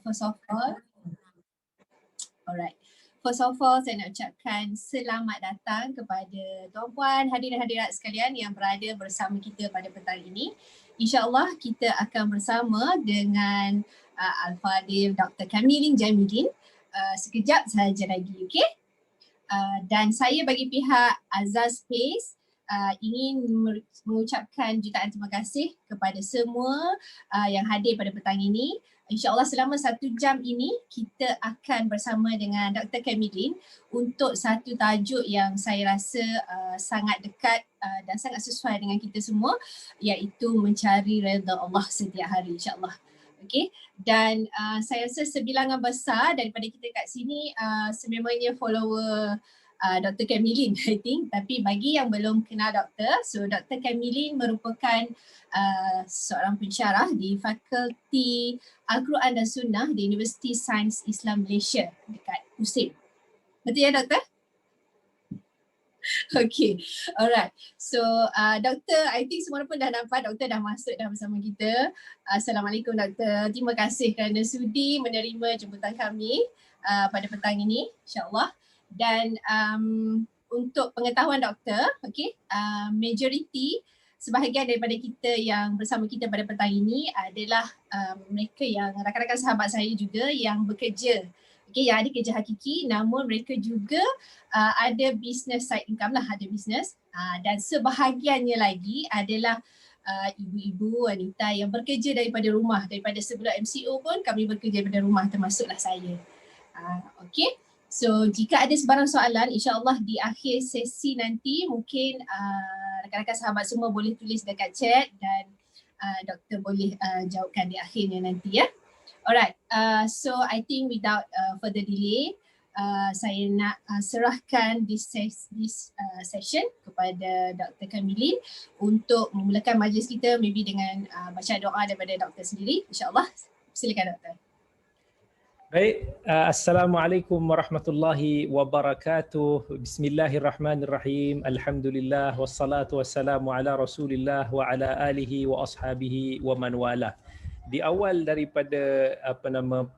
First of all, alright. First of all, saya nak ucapkan selamat datang kepada tuan-puan, hadirin-hadirat sekalian yang berada bersama kita pada petang ini. InsyaAllah kita akan bersama dengan Al-Fadhil Dr. Kamilin Jamilin sekejap sahaja lagi, okey? Dan saya bagi pihak Azaz Space ingin mengucapkan jutaan terima kasih kepada semua yang hadir pada petang ini. InsyaAllah selama 1 jam ini kita akan bersama dengan Dr. Kamilin untuk satu tajuk yang saya rasa sangat dekat dan sangat sesuai dengan kita semua, iaitu mencari redha Allah setiap hari, insyaAllah. Okay. Dan saya rasa sebilangan besar daripada kita kat sini sememangnya follower Dr. Kamilin, I think. Tapi bagi yang belum kenal doktor, so Dr. Kamilin merupakan seorang pensyarah di Fakulti Al-Quran dan Sunnah di Universiti Sains Islam Malaysia dekat USIM. Betul ya doktor? Okay, alright. So doktor, I think semua pun dah nampak doktor dah masuk dah bersama kita. Assalamualaikum doktor. Terima kasih kerana sudi menerima jemputan kami pada petang ini, insyaAllah. Dan untuk pengetahuan doktor, okay, majoriti sebahagian daripada kita yang bersama kita pada petang ini adalah mereka yang rakan-rakan sahabat saya juga yang bekerja, okay, yang ada kerja hakiki, namun mereka juga ada business side income lah, ada business, dan sebahagiannya lagi adalah ibu-ibu wanita yang bekerja daripada rumah. Daripada sebelum MCO pun kami bekerja daripada rumah, termasuklah saya. Okay. So jika ada sebarang soalan, insyaAllah di akhir sesi nanti mungkin rakan-rakan sahabat semua boleh tulis dekat chat dan doktor boleh jawabkan di akhirnya nanti ya. Alright, so I think without further delay, saya nak serahkan this session kepada Dr. Kamilin untuk memulakan majlis kita, maybe dengan baca doa daripada doktor sendiri, insyaAllah. Silakan doktor. Baik, Assalamualaikum warahmatullahi wabarakatuh. Bismillahirrahmanirrahim. Alhamdulillah wassalatu wassalamu ala Rasulillah wa ala alihi wa ashabihi wa man wala. Di awal daripada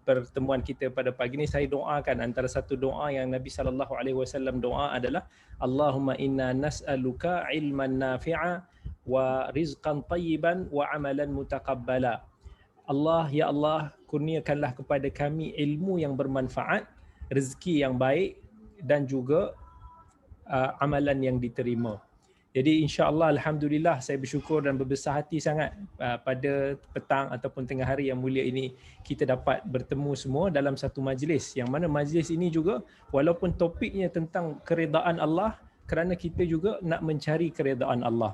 pertemuan kita pada pagi ini, saya doakan antara satu doa yang Nabi SAW doa adalah Allahumma inna nas'aluka ilman nafi'a wa rizqan tayyiban wa amalan mutaqabbala. Allah, ya Allah, kurniakanlah kepada kami ilmu yang bermanfaat, rezeki yang baik dan juga amalan yang diterima. Jadi insya-Allah, alhamdulillah, saya bersyukur dan berbesar hati sangat pada petang ataupun tengah hari yang mulia ini kita dapat bertemu semua dalam satu majlis, yang mana majlis ini juga walaupun topiknya tentang keredaan Allah, kerana kita juga nak mencari keredaan Allah.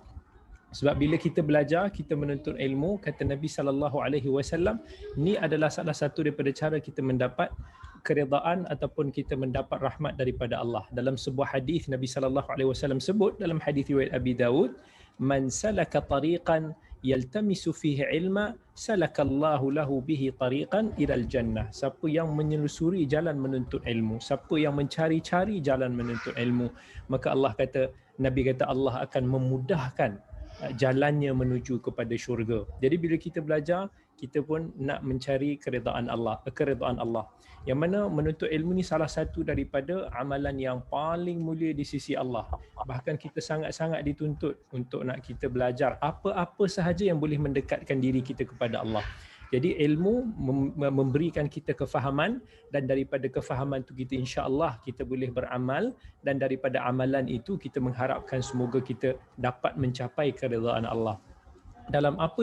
Sebab bila kita belajar, kita menuntut ilmu, kata Nabi SAW, ini adalah salah satu daripada cara kita mendapat keredaan ataupun kita mendapat rahmat daripada Allah. Dalam sebuah hadis Nabi SAW sebut dalam hadis riwayat Abi Dawud, man salaka tariqan yaltamisu fihi ilma salakallahu lahu bihi tariqan ilal jannah. Siapa yang menyelusuri jalan menuntut ilmu, siapa yang mencari-cari jalan menuntut ilmu, maka Allah kata, Nabi kata Allah akan memudahkan jalannya menuju kepada syurga. Jadi bila kita belajar, kita pun nak mencari keredaan Allah. Yang mana menuntut ilmu ni salah satu daripada amalan yang paling mulia di sisi Allah. Bahkan kita sangat-sangat dituntut untuk nak kita belajar apa-apa sahaja yang boleh mendekatkan diri kita kepada Allah. Jadi ilmu memberikan kita kefahaman, dan daripada kefahaman itu kita insya-Allah kita boleh beramal, dan daripada amalan itu kita mengharapkan semoga kita dapat mencapai keredaan Allah. Dalam apa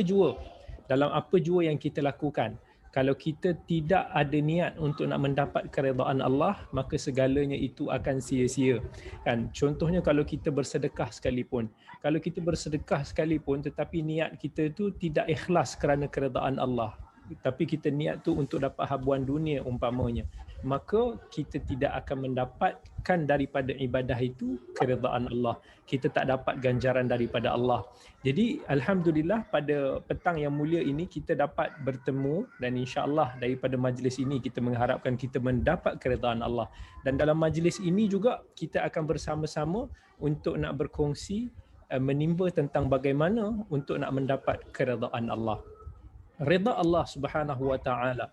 jua yang kita lakukan, kalau kita tidak ada niat untuk nak mendapat keredaan Allah, maka segalanya itu akan sia-sia. Kan? Contohnya kalau kita bersedekah sekalipun. Kalau kita bersedekah sekalipun tetapi niat kita itu tidak ikhlas kerana keredaan Allah, tapi kita niat tu untuk dapat habuan dunia umpamanya, maka kita tidak akan mendapatkan daripada ibadah itu keredaan Allah. Kita tak dapat ganjaran daripada Allah. Jadi alhamdulillah pada petang yang mulia ini kita dapat bertemu, dan insya-Allah daripada majlis ini kita mengharapkan kita mendapat keredaan Allah. Dan dalam majlis ini juga kita akan bersama-sama untuk nak berkongsi menimba tentang bagaimana untuk nak mendapat keredaan Allah. Redha Allah Subhanahu wa taala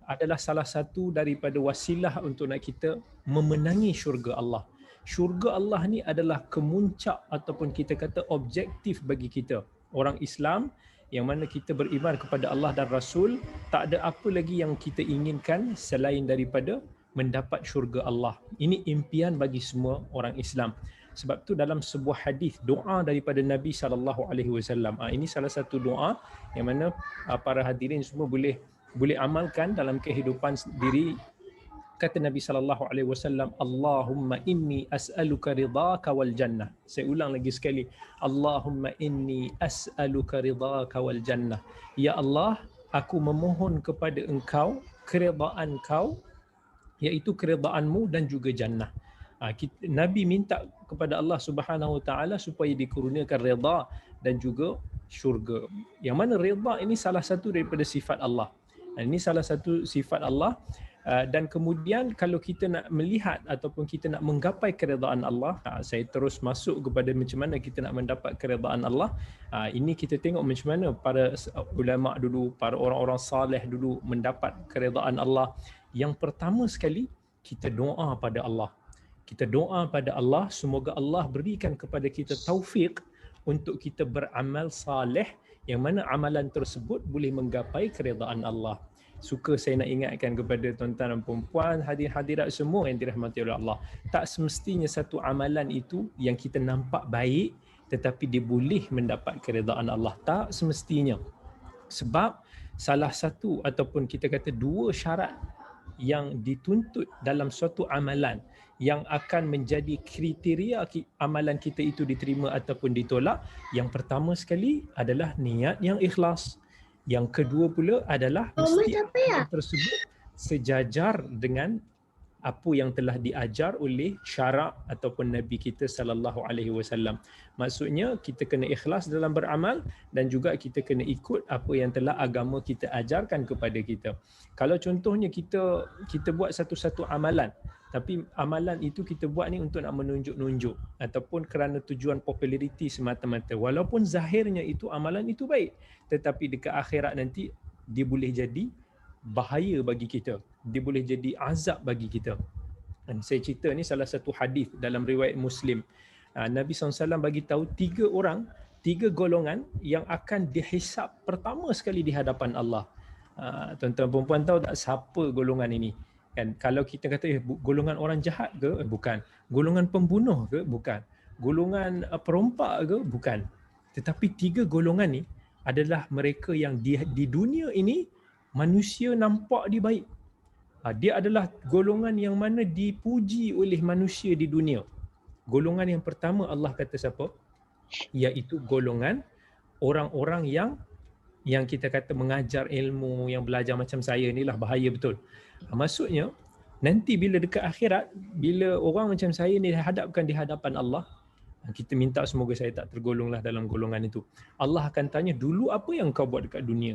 adalah salah satu daripada wasilah untuk nak kita memenangi syurga Allah. Syurga Allah ni adalah kemuncak ataupun kita kata objektif bagi kita. Orang Islam yang mana kita beriman kepada Allah dan Rasul, tak ada apa lagi yang kita inginkan selain daripada mendapat syurga Allah. Ini impian bagi semua orang Islam. Sebab tu dalam sebuah hadis doa daripada Nabi SAW, ini salah satu doa yang mana para hadirin semua boleh amalkan dalam kehidupan diri. Kata Nabi SAW, Allahumma inni as'aluka ridhaka wal jannah. Saya ulang lagi sekali, Allahumma inni as'aluka ridhaka wal jannah. Ya Allah, aku memohon kepada engkau keridaan kau, iaitu keridaan-Mu dan juga jannah. Nabi minta kepada Allah Subhanahu Wa Taala supaya dikurniakan redha dan juga syurga. Yang mana redha ini salah satu daripada sifat Allah. Ini salah satu sifat Allah. Dan kemudian kalau kita nak melihat ataupun kita nak menggapai keredaan Allah, saya terus masuk kepada macam mana kita nak mendapat keredaan Allah. Ini kita tengok macam mana para ulama dulu, para orang-orang saleh dulu mendapat keredaan Allah. Yang pertama sekali, kita doa pada Allah. Kita doa pada Allah, semoga Allah berikan kepada kita taufik untuk kita beramal saleh, yang mana amalan tersebut boleh menggapai keredaan Allah. Suka saya nak ingatkan kepada tuan-tuan dan puan-puan, hadirin-hadirat semua yang dirahmati oleh Allah, tak semestinya satu amalan itu yang kita nampak baik tetapi dia boleh mendapat keredaan Allah. Tak semestinya. Sebab salah satu ataupun kita kata dua syarat yang dituntut dalam suatu amalan yang akan menjadi kriteria amalan kita itu diterima ataupun ditolak. Yang pertama sekali adalah niat yang ikhlas. Yang kedua pula adalah mesti amalan tersebut sejajar dengan apa yang telah diajar oleh syarak ataupun Nabi kita sallallahu alaihi wasallam. Maksudnya kita kena ikhlas dalam beramal dan juga kita kena ikut apa yang telah agama kita ajarkan kepada kita. Kalau contohnya kita buat satu-satu amalan, tapi amalan itu kita buat ni untuk nak menunjuk-nunjuk ataupun kerana tujuan populariti semata-mata. Walaupun zahirnya itu amalan itu baik, tetapi dekat akhirat nanti dia boleh jadi bahaya bagi kita. Dia boleh jadi azab bagi kita. Dan saya cerita ni salah satu hadis dalam riwayat Muslim. Nabi SAW bagi tahu 3 golongan yang akan dihisap pertama sekali di hadapan Allah. Tuan-tuan perempuan tahu tak siapa golongan ini? Kan, kalau kita kata golongan orang jahat ke? Bukan. Golongan pembunuh ke? Bukan. Golongan perompak ke? Bukan. Tetapi 3 golongan ni adalah mereka yang di dunia ini manusia nampak dia baik. Dia adalah golongan yang mana dipuji oleh manusia di dunia. Golongan yang pertama Allah kata siapa? Iaitu golongan orang-orang yang kita kata mengajar ilmu, yang belajar macam saya ni lah, bahaya betul. Maksudnya nanti bila dekat akhirat, bila orang macam saya ni dihadapkan di hadapan Allah, kita minta semoga saya tak tergolonglah dalam golongan itu. Allah akan tanya, dulu apa yang kau buat dekat dunia?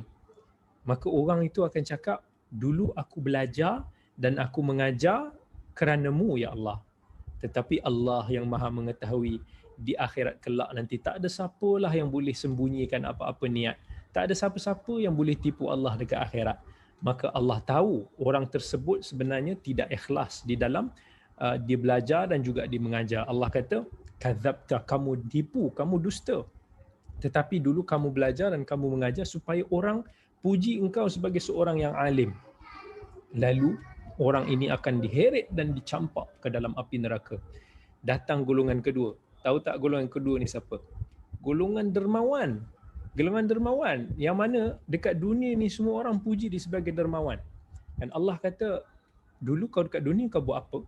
Maka orang itu akan cakap, dulu aku belajar dan aku mengajar kerana-Mu ya Allah. Tetapi Allah yang Maha mengetahui, di akhirat kelak nanti tak ada siapalah yang boleh sembunyikan apa-apa niat. Tak ada siapa-siapa yang boleh tipu Allah dekat akhirat. Maka Allah tahu orang tersebut sebenarnya tidak ikhlas di dalam dia belajar dan juga dia mengajar. Allah kata, kadzabta, kamu tipu, kamu dusta. Tetapi dulu kamu belajar dan kamu mengajar supaya orang puji engkau sebagai seorang yang alim. Lalu orang ini akan diheret dan dicampak ke dalam api neraka. Datang golongan kedua. Tahu tak golongan kedua ni siapa? Golongan dermawan. Golongan dermawan yang mana dekat dunia ni semua orang puji dia sebagai dermawan. Dan Allah kata, dulu kau dekat dunia kau buat apa?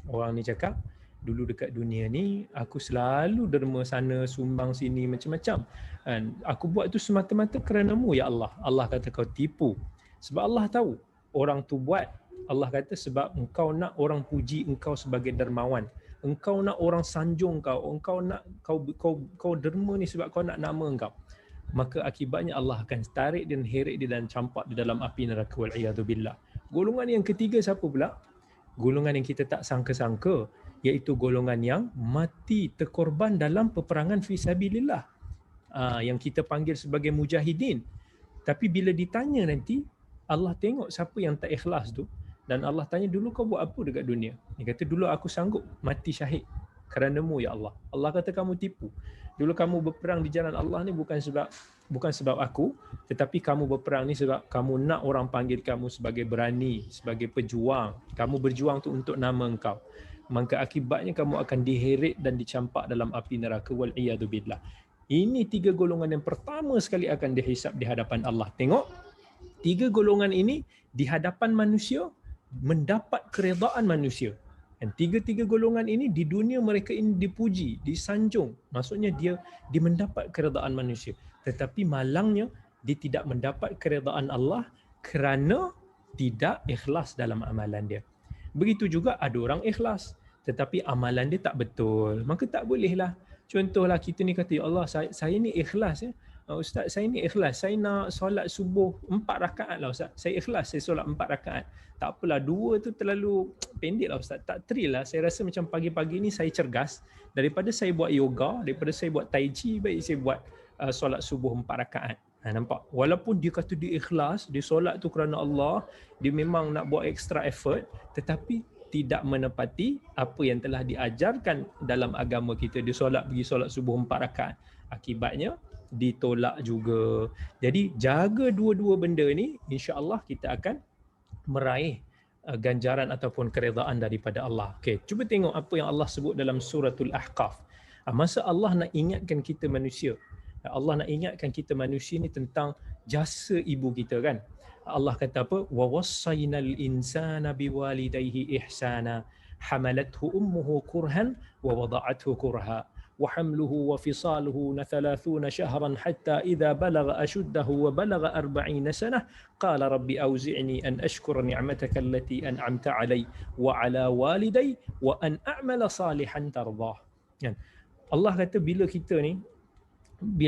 Orang ni cakap, dulu dekat dunia ni aku selalu derma sana, sumbang sini, macam-macam. Dan aku buat itu semata-mata kerana-Mu ya Allah. Allah kata kau tipu. Sebab Allah tahu orang tu buat. Allah kata sebab engkau nak orang puji engkau sebagai dermawan. Engkau nak orang sanjung kau. Engkau nak kau derma ni sebab kau nak nama engkau. Maka akibatnya Allah akan tarik dan heret dia dan campak di dalam api neraka, wal iyadu billah. Golongan yang ketiga siapa pula? Golongan yang kita tak sangka-sangka, iaitu golongan yang mati terkorban dalam peperangan fi sabilillah, yang kita panggil sebagai mujahidin. Tapi bila ditanya nanti, Allah tengok siapa yang tak ikhlas tu, dan Allah tanya, dulu kau buat apa dekat dunia? Dia kata, dulu aku sanggup mati syahid kerana-Mu ya Allah. Allah kata, kamu tipu. Dulu kamu berperang di jalan Allah ni bukan sebab aku, tetapi kamu berperang ni sebab kamu nak orang panggil kamu sebagai berani, sebagai pejuang. Kamu berjuang tu untuk nama engkau. Maka akibatnya kamu akan diheret dan dicampak dalam api neraka, wal iyadu billah. Ini 3 golongan yang pertama sekali akan dihisap di hadapan Allah. Tengok, 3 golongan ini di hadapan manusia mendapat keredaan manusia. Dan 3 golongan ini di dunia mereka ini dipuji, disanjung. Maksudnya dia mendapat keredaan manusia. Tetapi malangnya dia tidak mendapat keredaan Allah kerana tidak ikhlas dalam amalan dia. Begitu juga ada orang ikhlas tetapi amalan dia tak betul, maka tak bolehlah. Contohlah kita ni kata, ya Allah, saya ni ikhlas ya. Ustaz, saya ni ikhlas, saya nak solat subuh 4 rakaat lah Ustaz. Saya ikhlas, saya solat 4 rakaat. Tak apalah, 2 tu terlalu pendek lah Ustaz. Tak 3 lah, saya rasa macam pagi-pagi ni saya cergas. Daripada saya buat yoga, daripada saya buat tai chi, baik saya buat solat subuh 4 rakaat. Nampak? Walaupun dia kata dia ikhlas, dia solat tu kerana Allah, dia memang nak buat extra effort, tetapi tidak menepati apa yang telah diajarkan dalam agama kita. Dia pergi solat subuh 4 rakaat. Akibatnya ditolak juga. Jadi jaga dua-dua benda ni, insya-Allah kita akan meraih ganjaran ataupun keredaan daripada Allah. Okey, cuba tengok apa yang Allah sebut dalam suratul Ahqaf. Masa Allah nak ingatkan kita manusia, Allah nak ingatkan kita manusia ni tentang jasa ibu kita kan. Allah kata apa? Wa wassaynal insana biwalidayhi ihsana hamalathu ummuhu kurhan wa wada'athu kurha wa hamluhu wa fisaluhu 30 shahran hatta idza balagha ashuddahu wa balagha 40 sanah qala rabbi awzi'ni an ashkura ni'mataka allati an'amta 'alayya wa 'ala walidayya wa an a'mala salihan tardah. Allah kata bila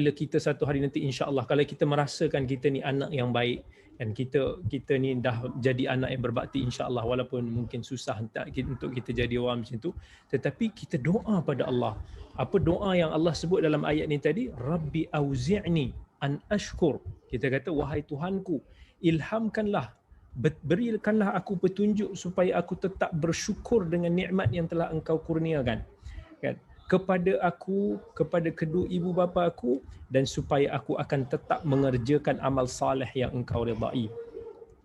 kita satu hari nanti insya-Allah, kalau kita merasakan kita ni anak yang baik dan kita ni dah jadi anak yang berbakti insya-Allah, walaupun mungkin susah untuk kita jadi orang macam tu, tetapi kita doa pada Allah. Apa doa yang Allah sebut dalam ayat ni tadi? Rabbi auzi'ni an ashkur. Kita kata, wahai Tuhanku, ilhamkanlah, berikanlah aku petunjuk supaya aku tetap bersyukur dengan nikmat yang telah Engkau kurniakan, kan, kepada aku, kepada kedua ibu bapa aku, dan supaya aku akan tetap mengerjakan amal saleh yang Engkau redai.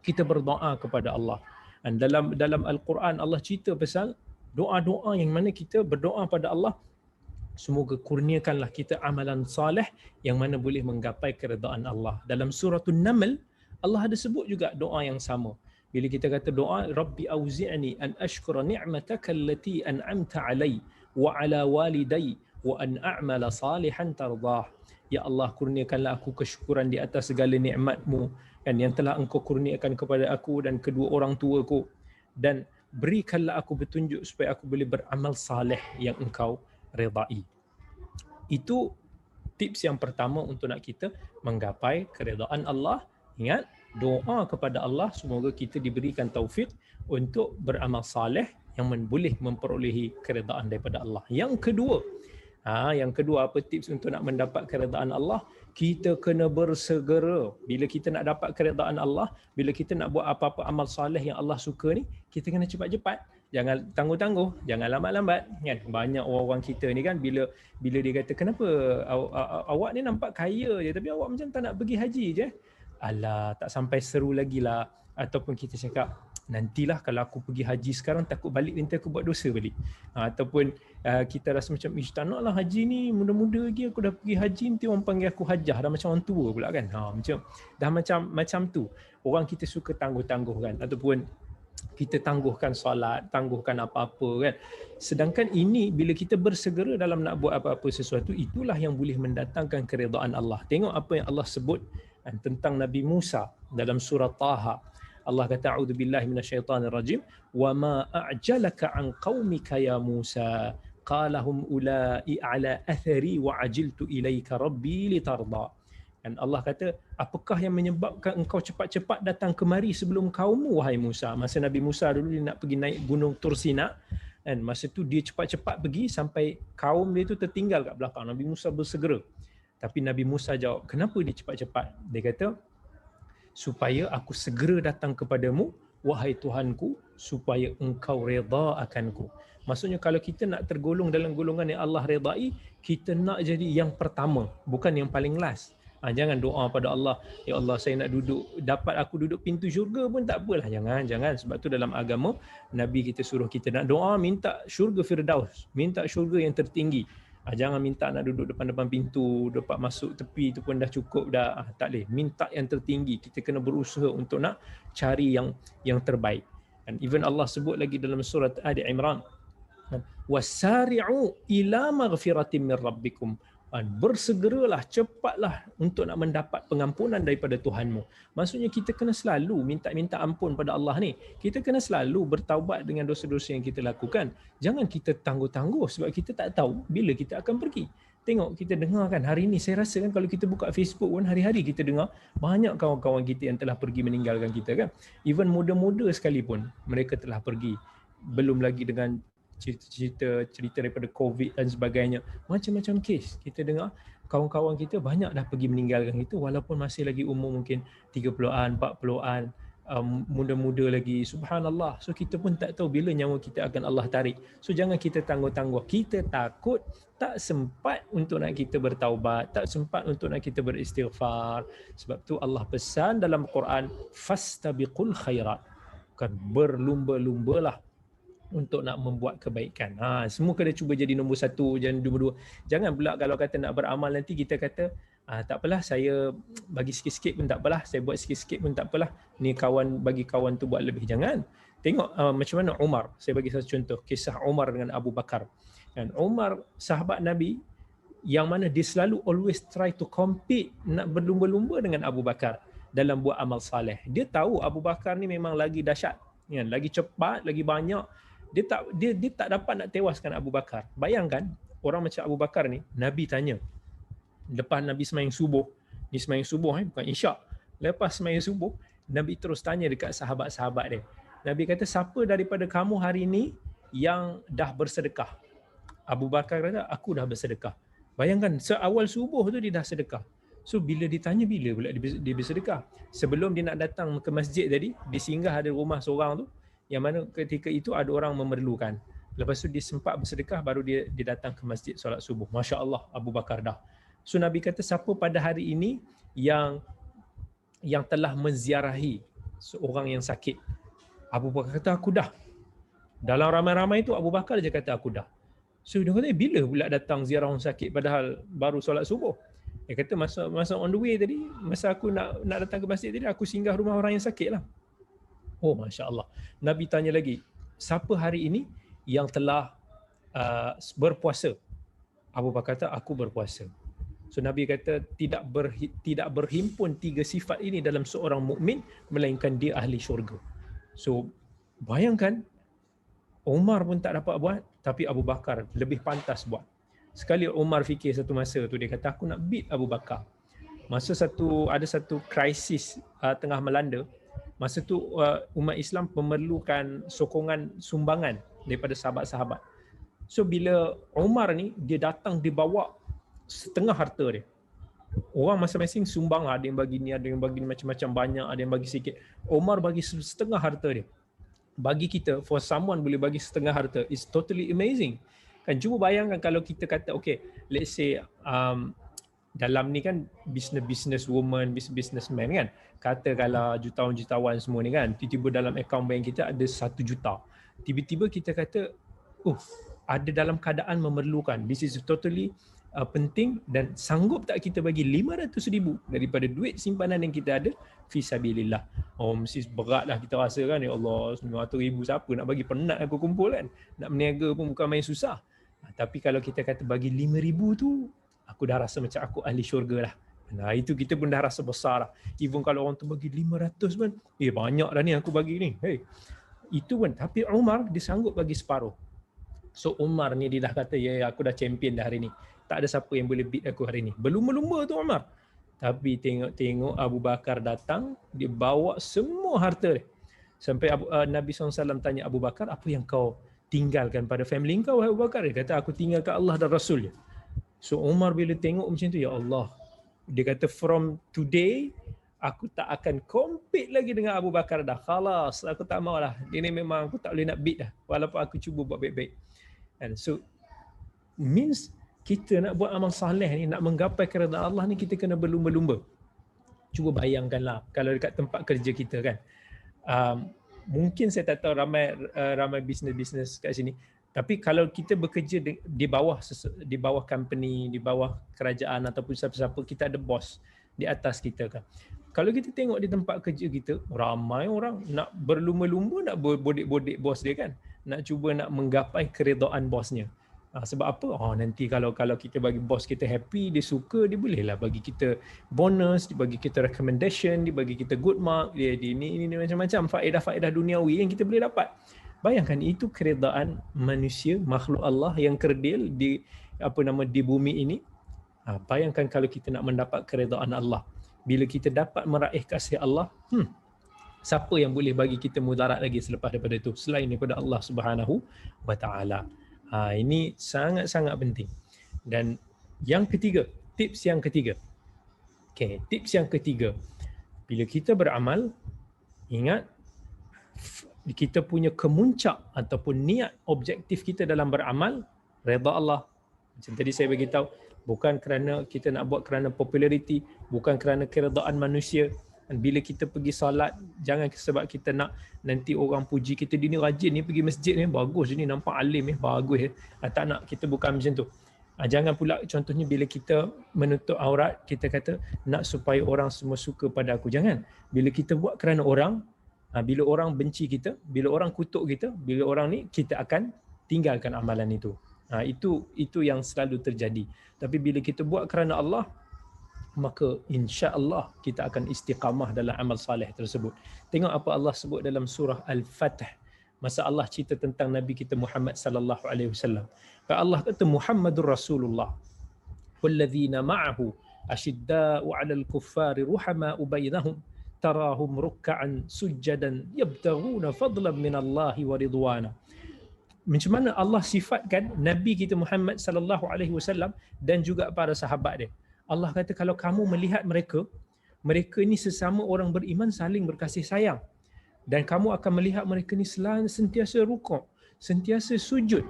Kita berdoa kepada Allah. Dan dalam Al-Quran Allah cerita pasal doa-doa yang mana kita berdoa pada Allah, semoga kurniakanlah kita amalan saleh yang mana boleh menggapai keredaan Allah. Dalam surah An-Naml Allah ada sebut juga doa yang sama. Bila kita kata doa, Rabbi auzi'ni an ashkura ni'mataka allati an'amta 'alayya wa 'ala walidayya wa an a'mala salihan tardah. Ya Allah, kurniakanlah aku kesyukuran di atas segala nikmat-Mu kan, yang telah Engkau kurniakan kepada aku dan kedua orang tuaku, dan berikanlah aku petunjuk supaya aku boleh beramal saleh yang Engkau redai. Itu tips yang pertama untuk nak kita menggapai keredaan Allah. Ingat, doa kepada Allah semoga kita diberikan taufik untuk beramal saleh yang boleh memperolehi keredaan daripada Allah. Yang kedua, apa tips untuk nak mendapat keredaan Allah? Kita kena bersegera. Bila kita nak dapat keredaan Allah, bila kita nak buat apa-apa amal saleh yang Allah suka ni, kita kena cepat-cepat. Jangan tangguh-tangguh, jangan lambat-lambat kan. Banyak orang-orang kita ni kan, bila dia kata, kenapa awak ni nampak kaya je tapi awak macam tak nak pergi haji je. Alah, tak sampai seru lagi lah. Ataupun kita cakap, nantilah kalau aku pergi haji sekarang takut balik nanti aku buat dosa balik. Ataupun kita rasa macam, tak nak lah haji ni, muda-muda lagi aku dah pergi haji nanti orang panggil aku hajah, dah macam orang tua pula kan. Macam tu. Orang kita suka tangguh-tangguh kan, ataupun kita tangguhkan solat, tangguhkan apa-apa kan. Sedangkan ini bila kita bersegera dalam nak buat apa-apa sesuatu, itulah yang boleh mendatangkan keredaan Allah. Tengok apa yang Allah sebut tentang Nabi Musa dalam surah Taha. Allah kata, a'udzubillahi minasyaitonirrajim, wa ma a'jalaka an qaumika ya Musa qala hum ulai ala athari wa ajiltu ilaika rabbi litarda. Dan Allah kata, apakah yang menyebabkan engkau cepat-cepat datang kemari sebelum kaummu, wahai Musa? Masa Nabi Musa dulu dia nak pergi naik gunung Tursina, dan masa tu dia cepat-cepat pergi sampai kaum dia tu tertinggal kat belakang. Nabi Musa bersegera. Tapi Nabi Musa jawab, kenapa dia cepat-cepat? Dia kata, supaya aku segera datang kepadamu, wahai Tuhanku, supaya engkau redha akanku. Maksudnya kalau kita nak tergolong dalam golongan yang Allah redai, kita nak jadi yang pertama, bukan yang paling last. Jangan doa pada Allah, ya Allah saya nak dapat aku duduk pintu syurga pun tak apalah. Jangan. Sebab tu dalam agama, Nabi kita suruh kita nak doa minta syurga Firdaus, minta syurga yang tertinggi. Jangan minta nak duduk depan-depan pintu, dapat masuk tepi tu pun dah cukup dah. Tak boleh, minta yang tertinggi. Kita kena berusaha untuk nak cari yang terbaik. Dan even Allah sebut lagi dalam surat Ali Imran, wasari'u ila maghfiratin min rabbikum, bersegeralah, cepatlah untuk nak mendapat pengampunan daripada Tuhanmu. Maksudnya kita kena selalu minta ampun pada Allah ni. Kita kena selalu bertaubat dengan dosa-dosa yang kita lakukan. Jangan kita tangguh-tangguh sebab kita tak tahu bila kita akan pergi. Tengok, kita dengar kan hari ni, saya rasa kan kalau kita buka Facebook pun hari-hari kita dengar banyak kawan-kawan kita yang telah pergi meninggalkan kita kan. Even muda-muda sekalipun mereka telah pergi. Belum lagi dengan cerita daripada COVID dan sebagainya. Macam-macam kes kita dengar, kawan-kawan kita banyak dah pergi meninggalkan kita walaupun masih lagi umur mungkin 30-an, 40-an, muda-muda lagi. Subhanallah. So kita pun tak tahu bila nyawa kita akan Allah tarik. So jangan kita tangguh-tangguh. Kita takut tak sempat untuk nak kita bertaubat, tak sempat untuk nak kita beristighfar. Sebab tu Allah pesan dalam Quran, fastabiqul khairat. Kan berlumba-lumbalah untuk nak membuat kebaikan. Semua kena cuba jadi nombor satu, jangan nombor dua. Jangan pula kalau kata nak beramal nanti kita kata tak apalah, saya bagi sikit-sikit pun tak apalah, saya buat sikit-sikit pun tak apalah, ni kawan bagi kawan tu buat lebih. Jangan. Tengok macam mana Umar. Saya bagi satu contoh kisah Umar dengan Abu Bakar. Dan Umar sahabat Nabi yang mana dia selalu always try to compete, nak berlumba-lumba dengan Abu Bakar dalam buat amal saleh. Dia tahu Abu Bakar ni memang lagi dahsyat, kan, lagi cepat, lagi banyak. Dia tak dapat nak tewaskan Abu Bakar. Bayangkan orang macam Abu Bakar ni, Nabi tanya lepas Nabi sembahyang subuh, ni sembahyang subuh bukan isyak. Lepas sembahyang subuh, Nabi terus tanya dekat sahabat-sahabat dia. Nabi kata, siapa daripada kamu hari ni yang dah bersedekah? Abu Bakar kata, aku dah bersedekah. Bayangkan seawal subuh tu dia dah sedekah. So bila ditanya bila pula dia bersedekah? Sebelum dia nak datang ke masjid tadi, dia singgah ada rumah seorang tu yang mana ketika itu ada orang memerlukan. Lepas tu dia sempat bersedekah, baru dia datang ke masjid solat subuh. Masya Allah, Abu Bakar dah. So Nabi kata, siapa pada hari ini yang telah menziarahi seorang yang sakit? Abu Bakar kata, aku dah. Dalam ramai-ramai itu Abu Bakar je kata aku dah. So dia kata, bila pula datang ziarah orang sakit padahal baru solat subuh? Dia kata, masa on the way tadi, masa aku nak datang ke masjid tadi, aku singgah rumah orang yang sakit lah. Oh, Masya Allah. Nabi tanya lagi, siapa hari ini yang telah berpuasa? Abu Bakar kata, aku berpuasa. So Nabi kata, tidak berhimpun tiga sifat ini dalam seorang mukmin melainkan dia ahli syurga. So bayangkan, Umar pun tak dapat buat, tapi Abu Bakar lebih pantas buat. Sekali Umar fikir satu masa tu, dia kata, aku nak beat Abu Bakar. Ada satu krisis tengah melanda. Masa tu umat Islam memerlukan sokongan sumbangan daripada sahabat-sahabat. So bila Umar ni, dia datang, dia bawa setengah harta dia. Orang masing-masing sumbang, ada yang bagi ni, ada yang bagi macam-macam banyak, ada yang bagi sikit. Umar bagi setengah harta dia. Bagi kita, for someone boleh bagi setengah harta, it's totally amazing. Kan, cuba bayangkan kalau kita kata, okay, let's say dalam ni kan business woman, businessman kan, katakanlah jutawan-jutawan semua ni kan, tiba-tiba dalam akaun bank kita ada 1 juta. Tiba-tiba kita kata, ada dalam keadaan memerlukan, this is totally penting, dan sanggup tak kita bagi 500,000 daripada duit simpanan yang kita ada fisabilillah? Mesti berat lah kita rasa kan, ya Allah, 500,000 siapa nak bagi, penat aku kumpul kan, nak berniaga pun bukan main susah. Tapi kalau kita kata bagi 5,000 tu, aku dah rasa macam aku ahli syurga lah. Nah, itu kita pun dah rasa besar lah. Even kalau orang tu bagi 500 pun, banyak dah ni aku bagi ni. Itu pun. Tapi Umar, dia sanggup bagi separuh. So Umar ni dia dah kata, ya aku dah champion dah hari ni. Tak ada siapa yang boleh beat aku hari ni. Berlumba-lumba tu Umar. Tapi tengok Abu Bakar datang, dia bawa semua harta dia. Sampai Nabi SAW tanya Abu Bakar, apa yang kau tinggalkan pada family kau, Abu Bakar? Dia kata, aku tinggalkan Allah dan Rasul je. So Umar bila tengok macam tu, ya Allah, dia kata, from today aku tak akan compete lagi dengan Abu Bakar dah. Khalas, aku tak maulah. Ini memang aku tak boleh nak beat dah. Walaupun aku cuba buat baik-baik. And so means kita nak buat amal soleh ni, nak menggapai keredaan Allah ni, kita kena berlumba-lumba. Cuba bayangkanlah kalau dekat tempat kerja kita kan. Mungkin saya tak tahu ramai bisnes-bisnes kat sini. Tapi kalau kita bekerja di bawah company, di bawah kerajaan ataupun siapa-siapa, kita ada bos di atas kita kan. Kalau kita tengok di tempat kerja kita, ramai orang nak berlumba-lumba nak bodek-bodek bos dia kan. Nak cuba nak menggapai keredaan bosnya. Sebab apa? Nanti kalau kita bagi bos kita happy, dia suka, dia bolehlah bagi kita bonus, dia bagi kita recommendation, dia bagi kita good mark, dia ini macam-macam faedah-faedah duniawi yang kita boleh dapat. Bayangkan itu keredaan manusia, makhluk Allah yang kerdil di di bumi ini. Bayangkan kalau kita nak mendapat keredaan Allah. Bila kita dapat meraih kasih Allah, siapa yang boleh bagi kita mudarat lagi selepas daripada itu selain daripada Allah Subhanahu wa taala. Ini sangat-sangat penting. Dan yang ketiga, tips yang ketiga. Okay, tips yang ketiga. Bila kita beramal, ingat kita punya kemuncak ataupun niat objektif kita dalam beramal redha Allah. Macam tadi saya bagi tahu, bukan kerana kita nak buat kerana populariti, bukan kerana keredaan manusia. Dan bila kita pergi solat, jangan sebab kita nak nanti orang puji kita, dia ni rajin ni pergi masjid ni, bagus ni, nampak alim ni, bagus. Tak nak, kita bukan macam tu. Jangan pula contohnya bila kita menutup aurat, kita kata nak supaya orang semua suka pada aku. Jangan. Bila kita buat kerana orang, bila orang benci kita, bila orang kutuk kita, bila orang ni, kita akan tinggalkan amalan itu. Itu yang selalu terjadi. Tapi bila kita buat kerana Allah, maka insya-Allah kita akan istiqamah dalam amal saleh tersebut. Tengok apa Allah sebut dalam surah Al-Fath. Masa Allah cerita tentang Nabi kita Muhammad sallallahu alaihi wasallam. Allah kata Muhammadur Rasulullah walladzina ma'ahu asyidda'u 'alal kuffari ruhama'u bainahum tarahum ruk'an sujadan yabtaghuna fadlan minallahi wa ridwana. Macam mana Allah sifatkan Nabi kita Muhammad sallallahu alaihi wasallam dan juga para sahabat dia. Allah kata kalau kamu melihat mereka ni sesama orang beriman saling berkasih sayang. Dan kamu akan melihat mereka ni sentiasa rukuk, sentiasa sujud.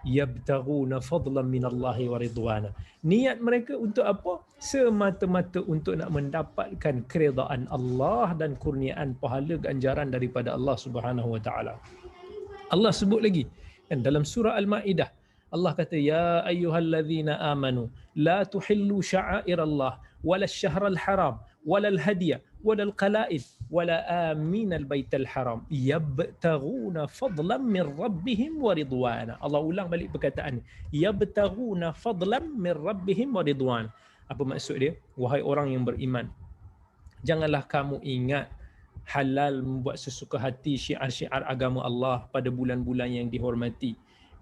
Yabtaghuna fadlan minallahi wa ridwana. Niat mereka untuk apa? Semata-mata untuk nak mendapatkan keredaan Allah dan kurniaan pahala ganjaran daripada Allah Subhanahu wa taala. Allah sebut lagi dalam surah Al-Maidah, Allah kata ya ayyuhallazina amanu la tuhillu sya'airallah wala asy-syahral haram wala al-hadiya wala al-qala'id wala aminal baital haram yabtaghuna fadlan min rabbihim wa ridwana. Allah ulang balik perkataan ni, yabtaghuna fadlan min rabbihim wa ridwan. Apa maksud dia? Wahai orang yang beriman, janganlah kamu ingat halal membuat sesuka hati syiar-syiar agama Allah pada bulan-bulan yang dihormati.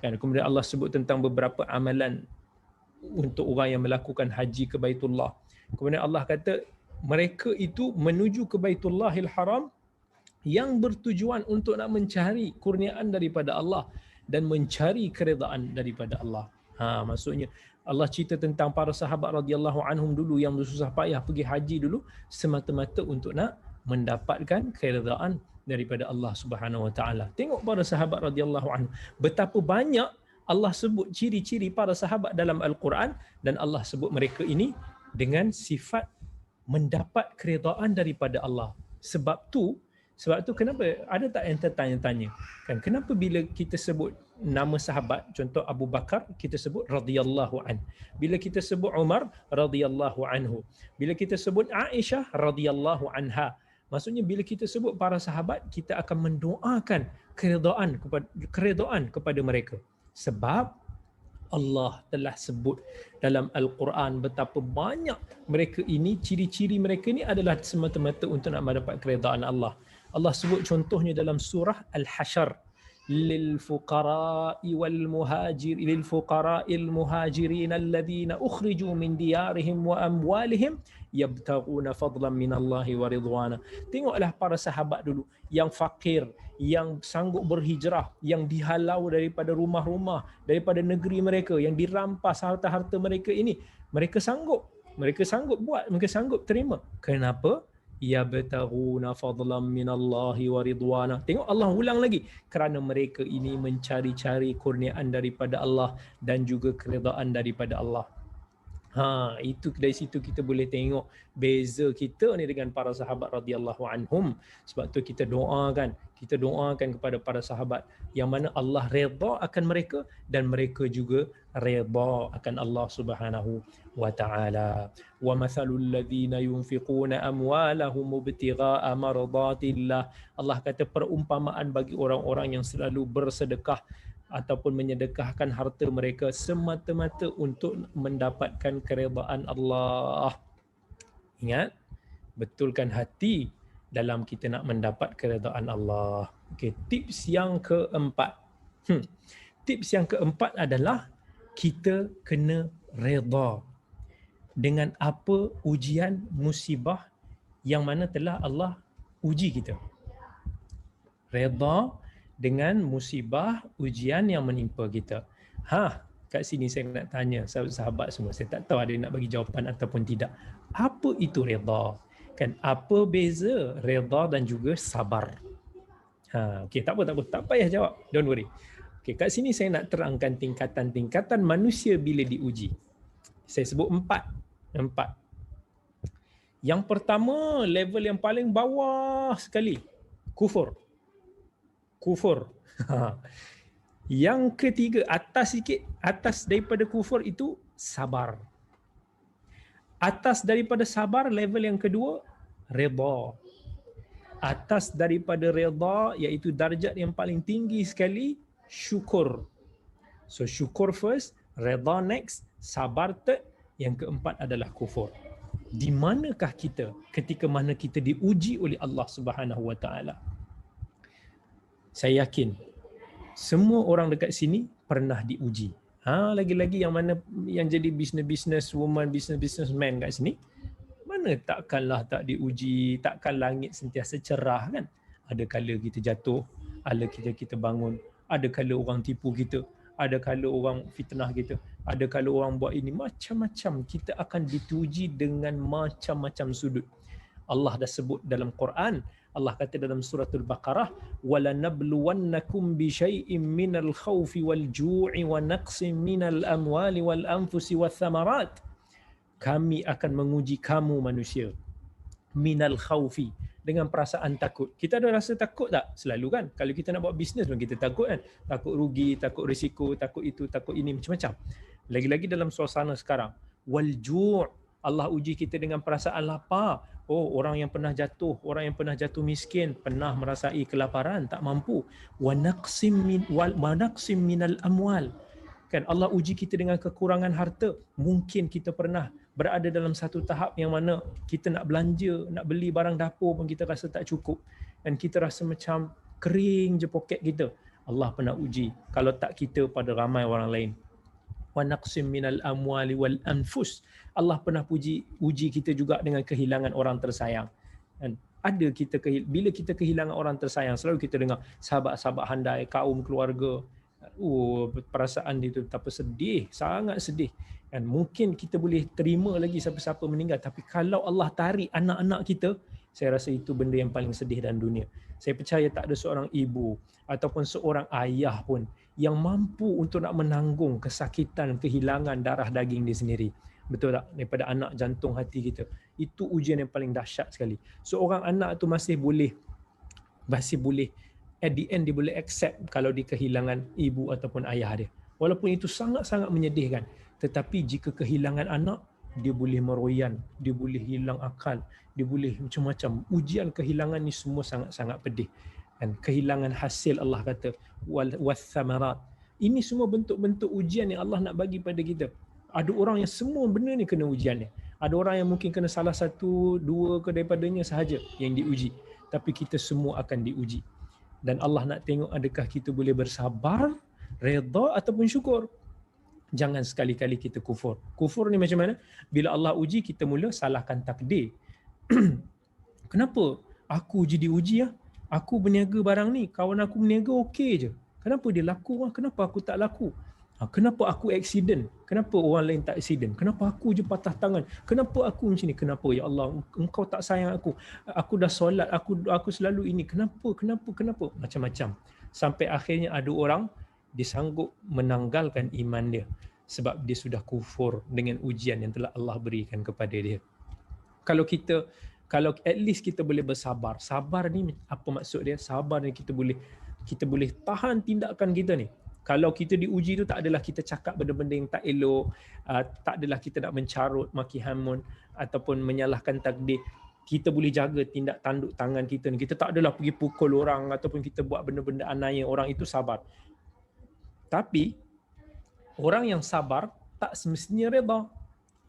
Kemudian Allah sebut tentang beberapa amalan untuk orang yang melakukan haji ke Baitullah. Kemudian Allah kata mereka itu menuju ke Baitullahil Haram yang bertujuan untuk nak mencari kurniaan daripada Allah dan mencari keredaan daripada Allah. Maksudnya Allah cerita tentang para sahabat radhiyallahu anhum dulu yang bersusah payah pergi haji dulu semata-mata untuk nak mendapatkan keredaan daripada Allah Subhanahu wa taala. Tengok para sahabat radhiyallahu anhu, betapa banyak Allah sebut ciri-ciri para sahabat dalam Al-Quran dan Allah sebut mereka ini dengan sifat mendapat keredaan daripada Allah. Sebab tu kenapa ada tak yang tertanya-tanya kan, kenapa bila kita sebut nama sahabat, contoh Abu Bakar kita sebut radhiyallahu an, bila kita sebut Umar radhiyallahu anhu, bila kita sebut Aisyah radhiyallahu anha. Maksudnya bila kita sebut para sahabat, kita akan mendoakan keredaan kepada mereka. Sebab Allah telah sebut dalam Al-Quran betapa banyak mereka ini, ciri-ciri mereka ini adalah semata-mata untuk nak mendapat keredaan Allah. Allah sebut contohnya dalam surah Al-Hasyr, lil fuqara'i lil fuqara'il muhajirin alladhina ukhriju min diyarihim wa amwalihim yabtaghuna fadlan minallahi wa ridwana. Tengoklah para sahabat dulu yang fakir, yang sanggup berhijrah, yang dihalau daripada rumah-rumah, daripada negeri mereka, yang dirampas harta-harta mereka ini. Mereka sanggup buat, mereka sanggup terima. Kenapa? yabtaghuna fadlan minallahi wa ridwana. Tengok Allah ulang lagi, kerana mereka ini mencari-cari kurniaan daripada Allah dan juga keredaan daripada Allah. Itu dari situ kita boleh tengok beza kita ni dengan para sahabat radhiyallahu anhum. Sebab tu kita doakan kepada para sahabat yang mana Allah redha akan mereka dan mereka juga redha akan Allah Subhanahu wa taala. Wa mathalul ladzina yunfiquna amwalahum ibtigha'a mardatillah. Allah kata perumpamaan bagi orang-orang yang selalu bersedekah ataupun menyedekahkan harta mereka semata-mata untuk mendapatkan keredaan Allah. Ingat, betulkan hati dalam kita nak mendapat keredaan Allah. Okey, tips yang keempat. Tips yang keempat adalah kita kena redha dengan apa ujian musibah yang mana telah Allah uji kita. Redha dengan musibah ujian yang menimpa kita. Kat sini saya nak tanya sahabat-sahabat semua. Saya tak tahu ada yang nak bagi jawapan ataupun tidak. Apa itu redha? Kan apa beza redha dan juga sabar? Okey, tak apa. Tak payah jawab. Don't worry. Okey, kat sini saya nak terangkan tingkatan-tingkatan manusia bila diuji. Saya sebut empat. Yang pertama, level yang paling bawah sekali, kufur. Yang ketiga, atas sikit, atas daripada kufur itu sabar. Atas daripada sabar, level yang kedua, redha. Atas daripada redha, iaitu darjat yang paling tinggi sekali, syukur. So syukur first, redha next, sabar third, yang keempat adalah kufur. Di manakah kita ketika mana kita diuji oleh Allah Subhanahu wa taala? Saya yakin semua orang dekat sini pernah diuji. Lagi-lagi yang mana yang jadi business woman, businessman kat sini, mana takkanlah tak diuji, takkan langit sentiasa cerah kan? Ada kala kita jatuh, ada kala kita bangun, ada kala orang tipu kita, ada kala orang fitnah kita, ada kala orang buat ini, macam-macam kita akan dituji dengan macam-macam sudut. Allah dah sebut dalam Quran, Allah kata dalam suratul Baqarah, walanabluwannakum bisyai'im minal khawfi wal ju'i wa naqsim minal amwali wal anfusi wath thamarat. Kami akan menguji kamu manusia minal khawfi, dengan perasaan takut. Kita ada rasa takut tak? Selalu kan? Kalau kita nak buat bisnes pun kita takut kan? Takut rugi, takut risiko, takut itu, takut ini, macam-macam. Lagi-lagi dalam suasana sekarang. Wal ju', Allah uji kita dengan perasaan lapar. Orang yang pernah jatuh miskin, pernah merasai kelaparan, tak mampu. Wa naqsim minal amwal. Kan Allah uji kita dengan kekurangan harta. Mungkin kita pernah berada dalam satu tahap yang mana kita nak belanja, nak beli barang dapur pun kita rasa tak cukup. Dan kita rasa macam kering je poket kita. Allah pernah uji. Kalau tak kita, pada ramai orang lain. Wa naqsim minal amwali wal anfus. Allah pernah uji kita juga dengan kehilangan orang tersayang. Dan ada kita bila kita kehilangan orang tersayang, selalu kita dengar sahabat-sahabat handai, kaum keluarga, perasaan itu betapa sedih, sangat sedih. Dan mungkin kita boleh terima lagi siapa-siapa meninggal, tapi kalau Allah tarik anak-anak kita, saya rasa itu benda yang paling sedih dalam dunia. Saya percaya tak ada seorang ibu ataupun seorang ayah pun yang mampu untuk nak menanggung kesakitan, kehilangan darah daging dia sendiri. Betul tak? Daripada anak jantung hati kita. Itu ujian yang paling dahsyat sekali. Seorang anak tu masih boleh at the end dia boleh accept kalau dia kehilangan ibu ataupun ayah dia. Walaupun itu sangat-sangat menyedihkan. Tetapi jika kehilangan anak, dia boleh meroyan, dia boleh hilang akal, dia boleh macam-macam. Ujian kehilangan ni semua sangat-sangat pedih. Dan kehilangan hasil, Allah kata wathamarat. Ini semua bentuk-bentuk ujian yang Allah nak bagi pada kita. Ada orang yang semua benda ni kena ujiannya. Ada orang yang mungkin kena salah satu, dua ke daripadanya sahaja yang diuji. Tapi kita semua akan diuji. Dan Allah nak tengok adakah kita boleh bersabar, redha ataupun syukur. Jangan sekali-kali kita kufur. Kufur ni macam mana? Bila Allah uji, kita mula salahkan takdir. Kenapa aku je diuji ya? Aku berniaga barang ni, kawan aku berniaga okey je. Kenapa dia laku? Kenapa aku tak laku? Kenapa aku accident? Kenapa orang lain tak accident? Kenapa aku je patah tangan? Kenapa aku macam ni? Kenapa ya Allah? Engkau tak sayang aku. Aku dah solat, aku selalu ini. Kenapa? Macam-macam. Sampai akhirnya ada orang dia sanggup menanggalkan iman dia sebab dia sudah kufur dengan ujian yang telah Allah berikan kepada dia. Kalau at least kita boleh bersabar. Sabar ni apa maksud dia? Sabar ni kita boleh tahan tindakan kita ni. Kalau kita diuji tu tak adalah kita cakap benda-benda yang tak elok, tak adalah kita nak mencarut, maki hamun ataupun menyalahkan takdir. Kita boleh jaga tindak tanduk tangan kita ni. Kita tak adalah pergi pukul orang ataupun kita buat benda-benda anaya. Orang itu sabar. Tapi orang yang sabar tak semestinya reda.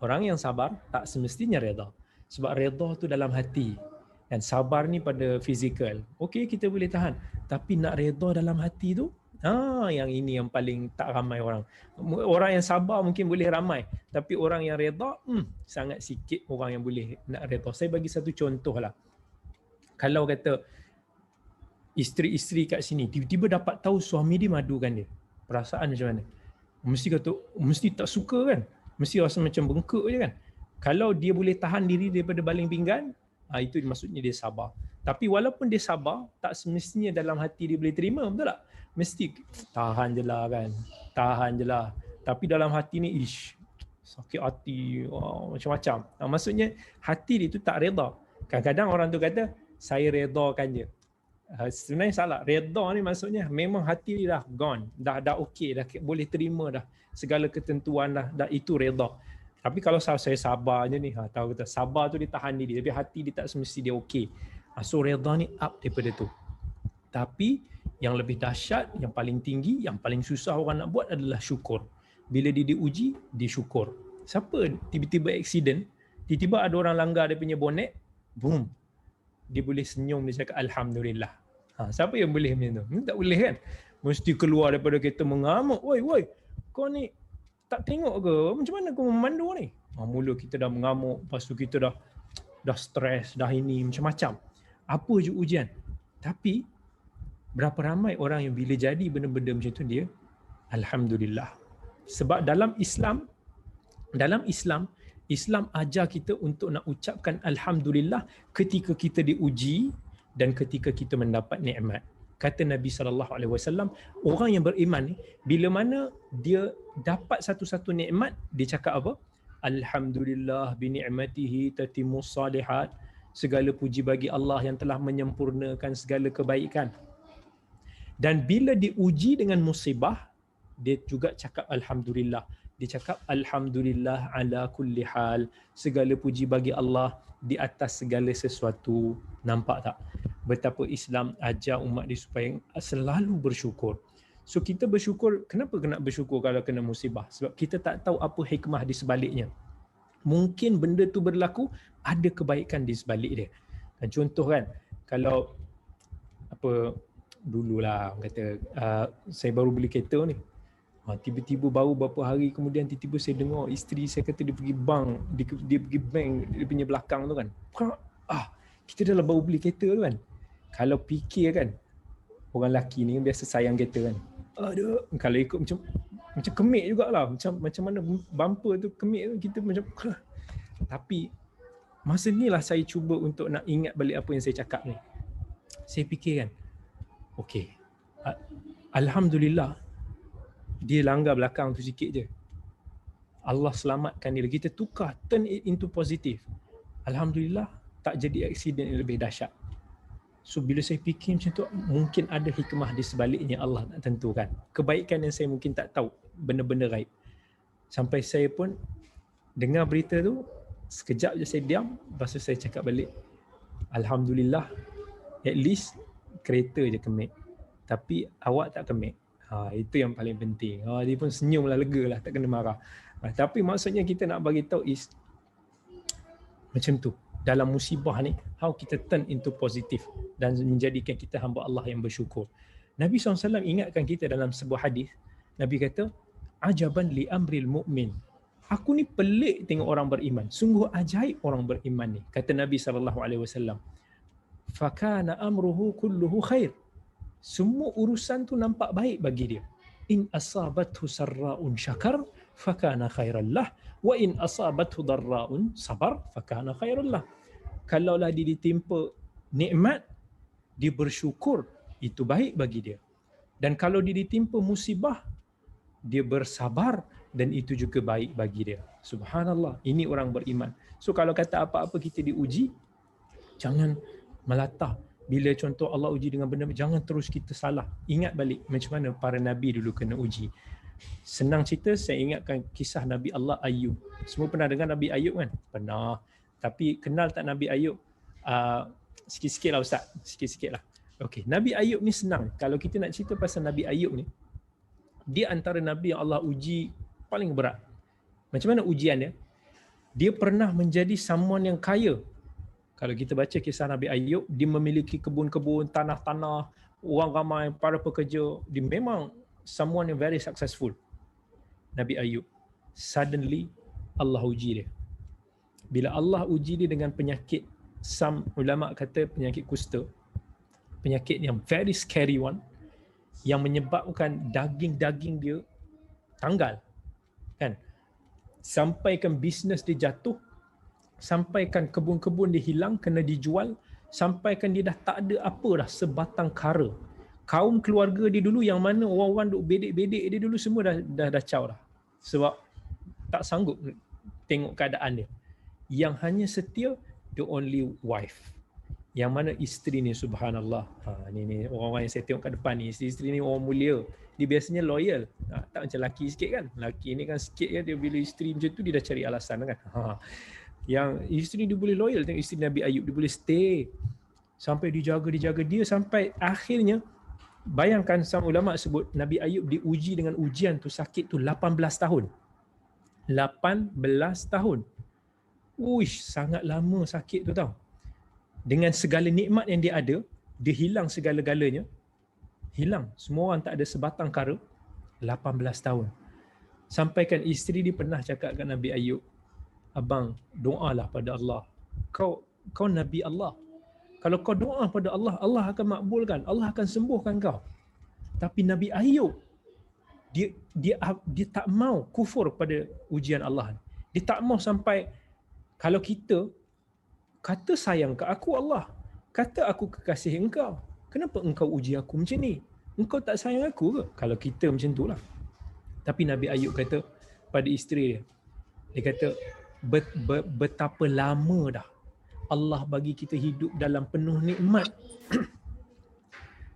Orang yang sabar tak semestinya reda. Sebab reda tu dalam hati. Dan sabar ni pada fizikal. Okey, kita boleh tahan. Tapi nak reda dalam hati tu, yang ini yang paling tak ramai orang. Orang yang sabar mungkin boleh ramai. Tapi orang yang reda, sangat sikit orang yang boleh nak reda. Saya bagi satu contoh lah. Kalau kata isteri-isteri kat sini, tiba-tiba dapat tahu suami dia madukan dia. Perasaan macam mana? Mesti tak suka kan? Mesti rasa macam bengkak je kan? Kalau dia boleh tahan diri daripada baling pinggan, itu maksudnya dia sabar. Tapi walaupun dia sabar, tak semestinya dalam hati dia boleh terima, betul tak? Mesti tahan je lah kan. Tahan je lah. Tapi dalam hati ni, sakit hati, macam-macam. Maksudnya hati dia tu tak reda. Kadang-kadang orang tu kata, saya redakan je. Sebenarnya salah. Reda ni maksudnya memang hati dia dah gone. Dah okey, dah boleh terima dah. Segala ketentuan dah itu reda. Tapi kalau saya sabar je ni, tahu kata sabar tu dia tahan diri. Tapi hati dia tak semesti dia okey. So reda ni up daripada tu. Tapi yang lebih dahsyat, yang paling tinggi, yang paling susah orang nak buat adalah syukur. Bila dia diuji, dia syukur. Siapa tiba-tiba accident, tiba-tiba ada orang langgar dia punya bonet, boom. Dia boleh senyum, dia cakap Alhamdulillah. Siapa yang boleh macam tu? Tak boleh kan? Mesti keluar daripada kereta mengamuk. Woi, kau ni tak tengok ke? Macam mana kau memandu ni? Mula kita dah mengamuk, lepas tu kita dah stres, dah ini, macam-macam. Apa je ujian. Tapi berapa ramai orang yang bila jadi benda-benda macam tu dia Alhamdulillah. Sebab dalam Islam ajar kita untuk nak ucapkan Alhamdulillah ketika kita diuji dan ketika kita mendapat nikmat. Kata Nabi SAW, orang yang beriman ni, bila mana dia dapat satu-satu nikmat, dia cakap apa? Alhamdulillah bi ni'matihi tatimmus salihat. Segala puji bagi Allah yang telah menyempurnakan segala kebaikan. Dan bila diuji dengan musibah, dia juga cakap Alhamdulillah. Dia cakap Alhamdulillah ala kulli hal. Segala puji bagi Allah di atas segala sesuatu. Nampak tak? Betapa Islam ajar umat dia supaya selalu bersyukur. So kita bersyukur, kenapa kena bersyukur kalau kena musibah? Sebab kita tak tahu apa hikmah di sebaliknya. Mungkin benda tu berlaku, ada kebaikan di sebalik dia. Dan contoh kan, kalau dululah kata saya baru beli kereta ni, tiba-tiba baru beberapa hari kemudian tiba-tiba saya dengar isteri saya kata dia pergi bank dia punya belakang tu kan, kita dah baru beli kereta tu kan. Kalau fikir kan, orang lelaki ni biasa sayang kereta kan, kalau ikut macam kemik jugalah, macam mana bumper tu kemik tu, kita macam tapi masa ni lah saya cuba untuk nak ingat balik apa yang saya cakap ni. Saya fikir kan, okey, Alhamdulillah dia langgar belakang tu sikit je, Allah selamatkan dia. Kita tukar, turn it into positive. Alhamdulillah tak jadi aksiden yang lebih dahsyat. So bila saya fikir macam tu, mungkin ada hikmah di sebaliknya Allah nak tentukan. Kebaikan yang saya mungkin tak tahu, benda-benda gaib. Sampai saya pun dengar berita tu, sekejap je saya diam, lepas tu saya cakap balik, Alhamdulillah, at least kereta je kemik, tapi awak tak kemik. Itu yang paling penting. Dia pun senyum lah, lega lah, tak kena marah. Tapi maksudnya kita nak bagi tahu is macam tu. Dalam musibah ni, how kita turn into positive dan menjadikan kita hamba Allah yang bersyukur. Nabi SAW ingatkan kita dalam sebuah hadis. Nabi kata, ajaban li amril mu'min. Aku ni pelik tengok orang beriman. Sungguh ajaib orang beriman ni. Kata Nabi SAW. Fakana amruhu kulluhu khair. Semua urusan tu nampak baik bagi dia. in asabathu sarra'un syakar fakana khairan lah wa in asabathu darra'un sabar fakana khairan lah. Kalaulah dia ditimpa nikmat, dia bersyukur, itu baik bagi dia. Dan kalau dia ditimpa musibah, dia bersabar dan itu juga baik bagi dia. Subhanallah, ini orang beriman. So kalau kata apa-apa kita diuji, jangan melatah. Bila contoh Allah uji dengan benda, jangan terus kita salah. Ingat balik macam mana para Nabi dulu kena uji. Senang cerita, saya ingatkan kisah Nabi Allah Ayub. Semua pernah dengar Nabi Ayub kan? Pernah. Tapi kenal tak Nabi Ayub? Sikit-sikit lah Ustaz. Sikit-sikit lah. Okey, Nabi Ayub ni senang. Kalau kita nak cerita pasal Nabi Ayub ni, dia antara Nabi yang Allah uji paling berat. Macam mana ujian dia? Dia pernah menjadi someone yang kaya. Kalau kita baca kisah Nabi Ayub, dia memiliki kebun-kebun, tanah-tanah, orang ramai, para pekerja. Dia memang someone yang very successful. Nabi Ayub. Suddenly, Allah uji dia. Bila Allah uji dia dengan penyakit, some ulama kata penyakit kusta, penyakit yang very scary one, yang menyebabkan daging-daging dia tanggal. Kan? Sampaikan bisnes dia jatuh, sampaikan kebun-kebun dia hilang, kena dijual, sampaikan dia dah tak ada apa dah, sebatang kara. Kaum keluarga dia dulu yang mana orang-orang duk bedek-bedek dia dulu semua dah caw dah. Sebab tak sanggup tengok keadaan dia. Yang hanya setia, the only wife. Yang mana isteri ni subhanallah. Ni orang-orang yang saya tengok kat depan ni, isteri ni orang mulia. Dia biasanya loyal. Tak macam lelaki sikit kan. Lelaki ni kan sikit kan, dia bila isteri macam tu dia dah cari alasan kan. Yang isteri dia boleh loyal, tengok isteri Nabi Ayub dia boleh stay. Sampai dijaga dia sampai akhirnya, bayangkan sama ulama sebut Nabi Ayub diuji dengan ujian tu sakit tu 18 tahun. 18 tahun. Uish, sangat lama sakit tu tau. Dengan segala nikmat yang dia ada, dia hilang segala-galanya. Hilang. Semua orang tak ada sebatang kara. 18 tahun. Sampaikan isteri dia pernah cakap kat Nabi Ayub, abang, doalah pada Allah. Kau Nabi Allah. Kalau kau doa pada Allah, Allah akan makbulkan. Allah akan sembuhkan kau. Tapi Nabi Ayub, dia tak mau kufur pada ujian Allah. Dia tak mau sampai, kalau kita kata sayang ke aku Allah, kata aku kekasih engkau, kenapa engkau uji aku macam ni? Engkau tak sayang aku ke? Kalau kita macam tu lah. Tapi Nabi Ayub kata pada isteri dia, dia kata, betapa lama dah Allah bagi kita hidup dalam penuh nikmat.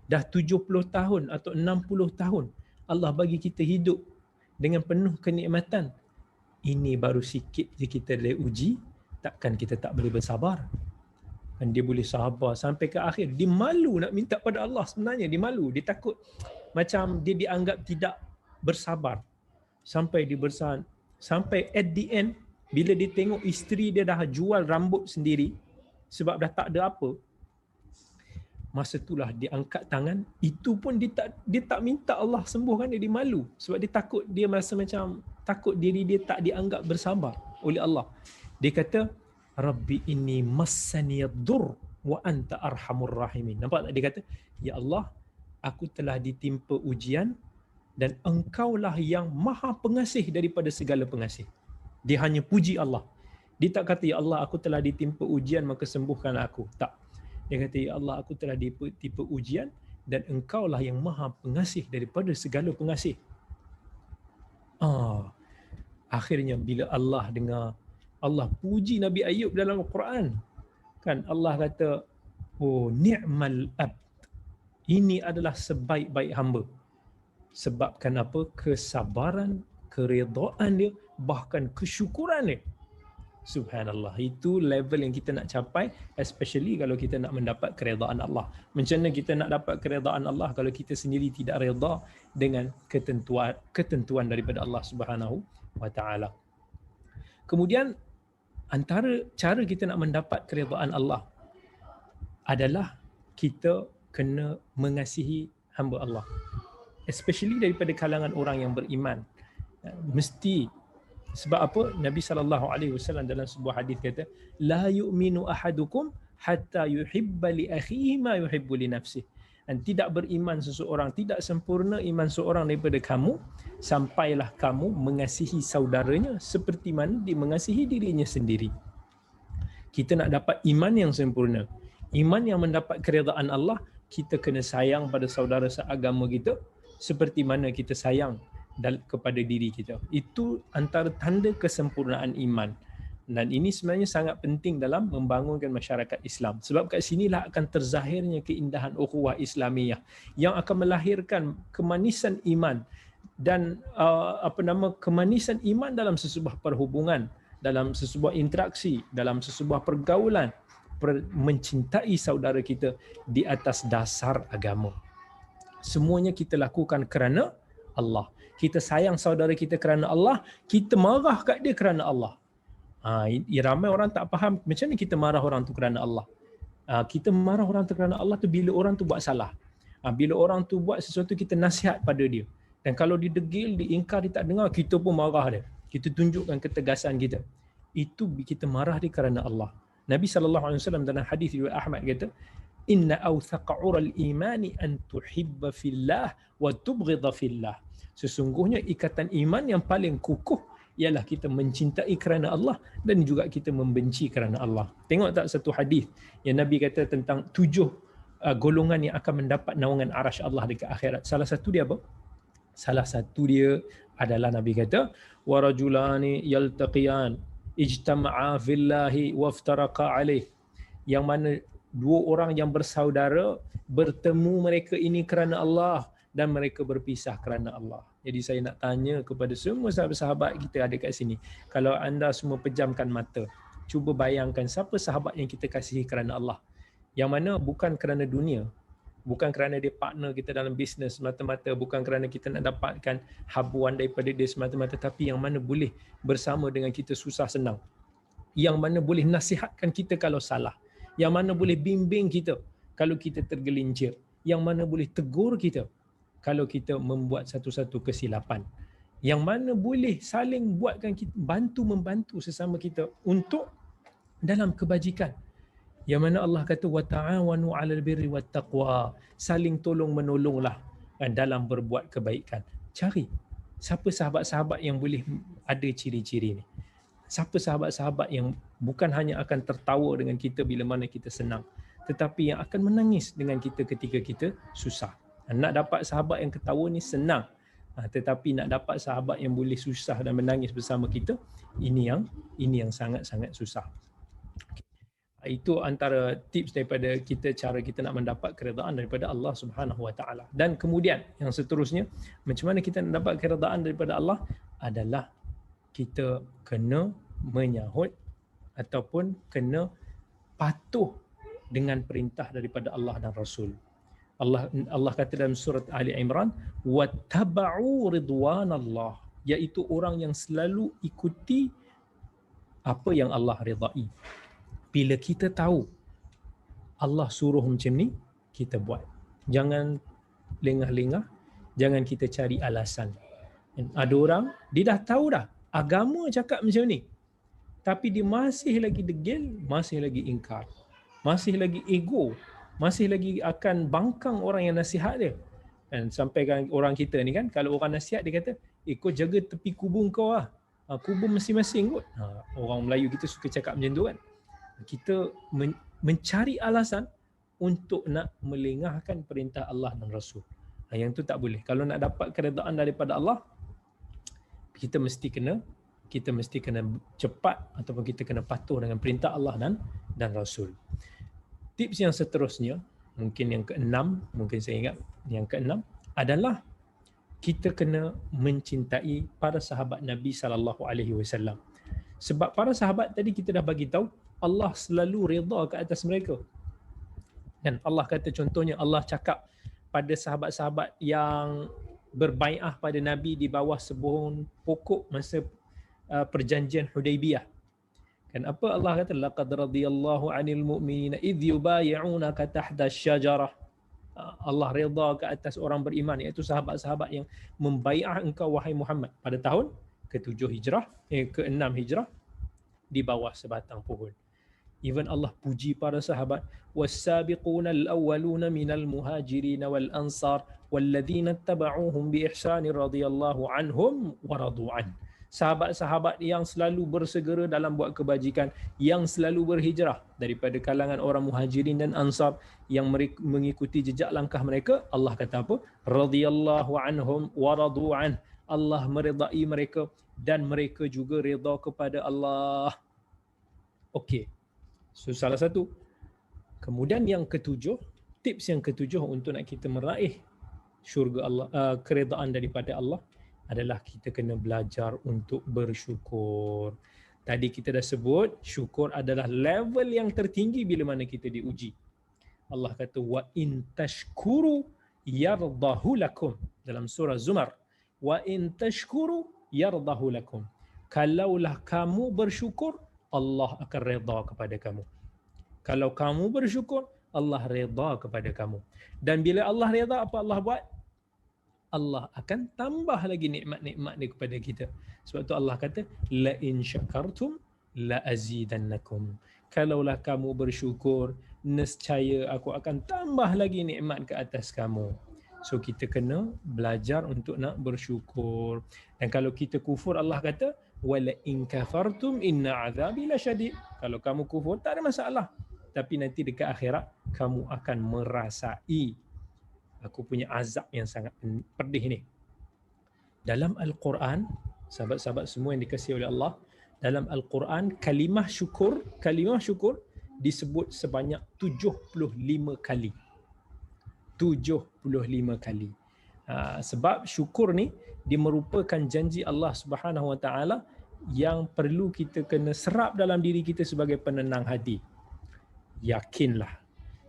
Dah 70 tahun atau 60 tahun Allah bagi kita hidup dengan penuh kenikmatan. Ini baru sikit je kita boleh uji, takkan kita tak boleh bersabar? Dan dia boleh sabar sampai ke akhir. Dia malu nak minta pada Allah sebenarnya. Dia malu. Dia takut macam dia dianggap tidak bersabar. Sampai dia bersabar. Sampai at the end, bila dia tengok isteri dia dah jual rambut sendiri sebab dah tak ada apa, masa itulah dia angkat tangan. Itu pun dia tak minta Allah sembuhkan dia. Dia malu. Sebab dia takut, dia merasa macam takut diri dia tak dianggap bersabar oleh Allah. Dia kata, Rabbi inni massaniyad-dur wa anta arhamur rahimin. Nampak tak? Dia kata, ya Allah, aku telah ditimpa ujian dan engkaulah yang maha pengasih daripada segala pengasih. Dia hanya puji Allah. Dia tak kata, ya Allah, aku telah ditimpa ujian maka sembuhkanlah aku. Tak. Dia kata, ya Allah, aku telah ditimpa ujian dan engkaulah yang maha pengasih daripada segala pengasih. Akhirnya bila Allah dengar, Allah puji Nabi Ayub dalam Al-Quran. Kan Allah kata, oh ni'mal abd. Ini adalah sebaik-baik hamba. Sebabkan apa? Kesabaran, keredaan dia, bahkan kesyukuran dia. Subhanallah. Itu level yang kita nak capai, especially kalau kita nak mendapat keredaan Allah. Macam mana kita nak dapat keredaan Allah kalau kita sendiri tidak reda dengan ketentuan daripada Allah Subhanahu wa taala. Kemudian antara cara kita nak mendapat keredaan Allah adalah kita kena mengasihi hamba Allah. Especially daripada kalangan orang yang beriman. Mesti. Sebab apa? Nabi SAW dalam sebuah hadis kata, la yu'minu ahadukum hatta yuhibba li akhihi ma yuhibbu li nafsihi. dan tidak beriman seseorang, tidak sempurna iman seorang daripada kamu sampailah kamu mengasihi saudaranya seperti mana dia mengasihi dirinya sendiri. Kita nak dapat iman yang sempurna, iman yang mendapat keredaan Allah, kita kena sayang pada saudara seagama kita seperti mana kita sayang kepada diri kita. Itu antara tanda kesempurnaan iman. Dan ini sebenarnya sangat penting dalam membangunkan masyarakat Islam. Sebab kat sinilah akan terzahirnya keindahan ukhuwah Islamiyah yang akan melahirkan kemanisan iman dan kemanisan iman dalam sesebuah perhubungan, dalam sesebuah interaksi, dalam sesebuah pergaulan, mencintai saudara kita di atas dasar agama. Semuanya kita lakukan kerana Allah. Kita sayang saudara kita kerana Allah, kita marah kat dia kerana Allah. Ramai orang tak faham macam mana kita marah orang tu kerana Allah. Kita marah orang tu kerana Allah tu bila orang tu buat salah. Bila orang tu buat sesuatu, kita nasihat pada dia. Dan kalau dia degil, dia ingkar, dia tak dengar, kita pun marah dia. Kita tunjukkan ketegasan kita. Itu kita marah dia kerana Allah. Nabi SAW dalam hadis riwayat Ahmad kata, "Inna awthaqa 'ural imani an tuhibba fillah wa tubghidha fillah." Sesungguhnya ikatan iman yang paling kukuh ialah kita mencintai kerana Allah dan juga kita membenci kerana Allah. Tengok tak satu hadis yang Nabi kata tentang 7 golongan yang akan mendapat naungan arasy Allah dekat akhirat. Salah satu dia apa? Salah satu dia adalah Nabi kata, "Wa rajulani yaltaqiyan ijtama'a fillahi waftaraqa alaih." Yang mana 2 orang yang bersaudara bertemu mereka ini kerana Allah dan mereka berpisah kerana Allah. Jadi saya nak tanya kepada semua sahabat-sahabat kita ada kat sini, kalau anda semua pejamkan mata, cuba bayangkan siapa sahabat yang kita kasihi kerana Allah, yang mana bukan kerana dunia, bukan kerana dia partner kita dalam bisnes semata-mata, bukan kerana kita nak dapatkan habuan daripada dia semata-mata, tapi yang mana boleh bersama dengan kita susah senang, yang mana boleh nasihatkan kita kalau salah, yang mana boleh bimbing kita kalau kita tergelincir, yang mana boleh tegur kita kalau kita membuat satu-satu kesilapan, yang mana boleh saling buatkan kita bantu-membantu sesama kita untuk dalam kebajikan, yang mana Allah kata wa ta'awanu 'alal birri wat taqwa, saling tolong menolonglah dalam berbuat kebaikan. Cari siapa sahabat-sahabat yang boleh ada ciri-ciri ni. Siapa sahabat-sahabat yang bukan hanya akan tertawa dengan kita bila mana kita senang, tetapi yang akan menangis dengan kita ketika kita susah. Nak dapat sahabat yang ketawa ni senang, tetapi nak dapat sahabat yang boleh susah dan menangis bersama kita, ini yang sangat-sangat susah. Itu antara tips daripada kita, cara kita nak mendapat keredaan daripada Allah Subhanahu Wa Taala. Dan kemudian yang seterusnya, macam mana kita nak dapat keredaan daripada Allah adalah kita kena menyahut ataupun kena patuh dengan perintah daripada Allah dan Rasul. Allah kata dalam surat Ali Imran, wattaba'u ridwanallah, iaitu orang yang selalu ikuti apa yang Allah redai. Bila kita tahu Allah suruh macam ni, kita buat. Jangan lengah-lengah, jangan kita cari alasan. Ada orang, dia dah tahu dah agama cakap macam ni, tapi dia masih lagi degil, masih lagi ingkar, masih lagi ego, masih lagi akan bangkang orang yang nasihat dia. Dan sampaikan orang kita ni kan, kalau orang nasihat dia kata, kau jaga tepi kubur kau lah. Kubur masing-masing kot. Orang Melayu kita suka cakap macam tu kan. Kita mencari alasan untuk nak melengahkan perintah Allah dan Rasul. Yang tu tak boleh. Kalau nak dapat keredaan daripada Allah, kita mesti kena cepat ataupun kita kena patuh dengan perintah Allah dan Rasul. Tips yang seterusnya, mungkin yang keenam, mungkin saya ingat yang keenam adalah kita kena mencintai para sahabat Nabi SAW. Sebab para sahabat tadi kita dah bagi tahu Allah selalu redha ke atas mereka. Dan Allah kata contohnya, Allah cakap pada sahabat-sahabat yang berbai'ah pada Nabi di bawah sebuah pokok masa perjanjian Hudaibiyah. Kan apa Allah kata, laqad radiyallahu 'anil mu'minina idh yubay'unaka tahta asy-syajarah. Allah redha ke atas orang beriman, iaitu sahabat-sahabat yang membai'ah engkau wahai Muhammad pada tahun ke-7 Hijrah, ke-6 Hijrah di bawah sebatang pohon. Even Allah puji para sahabat, was-sabiquna al-awwaluna minal muhajirin wal ansar walladzina ittaba'uuhum bi ihsan radhiyallahu anhum wa radu an. Sahabat-sahabat yang selalu bersegera dalam buat kebajikan, yang selalu berhijrah daripada kalangan orang muhajirin dan ansar, yang mengikuti jejak langkah mereka, Allah kata apa? Radhiyallahu anhum wa radu an. Allah meridai mereka dan mereka juga redha kepada Allah. Okey. So salah satu. Kemudian yang ketujuh, tips yang ketujuh untuk nak kita meraih syurga Allah, keredaan daripada Allah adalah kita kena belajar untuk bersyukur. Tadi kita dah sebut, syukur adalah level yang tertinggi bila mana kita diuji. Allah kata wa in tashkuru yardahu lakum dalam surah Zumar. Wa in tashkuru yardahu lakum. Kalaulah kamu bersyukur, Allah akan redha kepada kamu. Kalau kamu bersyukur, Allah redha kepada kamu. Dan bila Allah redha, apa Allah buat? Allah akan tambah lagi nikmat-nikmat dia kepada kita. Sebab tu Allah kata, la in syakartum la azidannakum. Kalaulah kamu bersyukur, nescaya aku akan tambah lagi nikmat ke atas kamu. So kita kena belajar untuk nak bersyukur. Dan kalau kita kufur, Allah kata, wala in kafartum inna azabi lasyadid. Kalau kamu kufur, tak ada masalah. Tapi nanti dekat akhirat, kamu akan merasai aku punya azab yang sangat pedih ni. Dalam Al-Quran, sahabat-sahabat semua yang dikasihi oleh Allah, dalam Al-Quran kalimah syukur disebut sebanyak 75 kali. 75 kali. Sebab syukur ni dia merupakan janji Allah Subhanahu Wa Taala yang perlu kita kena serap dalam diri kita sebagai penenang hati. Yakinlah,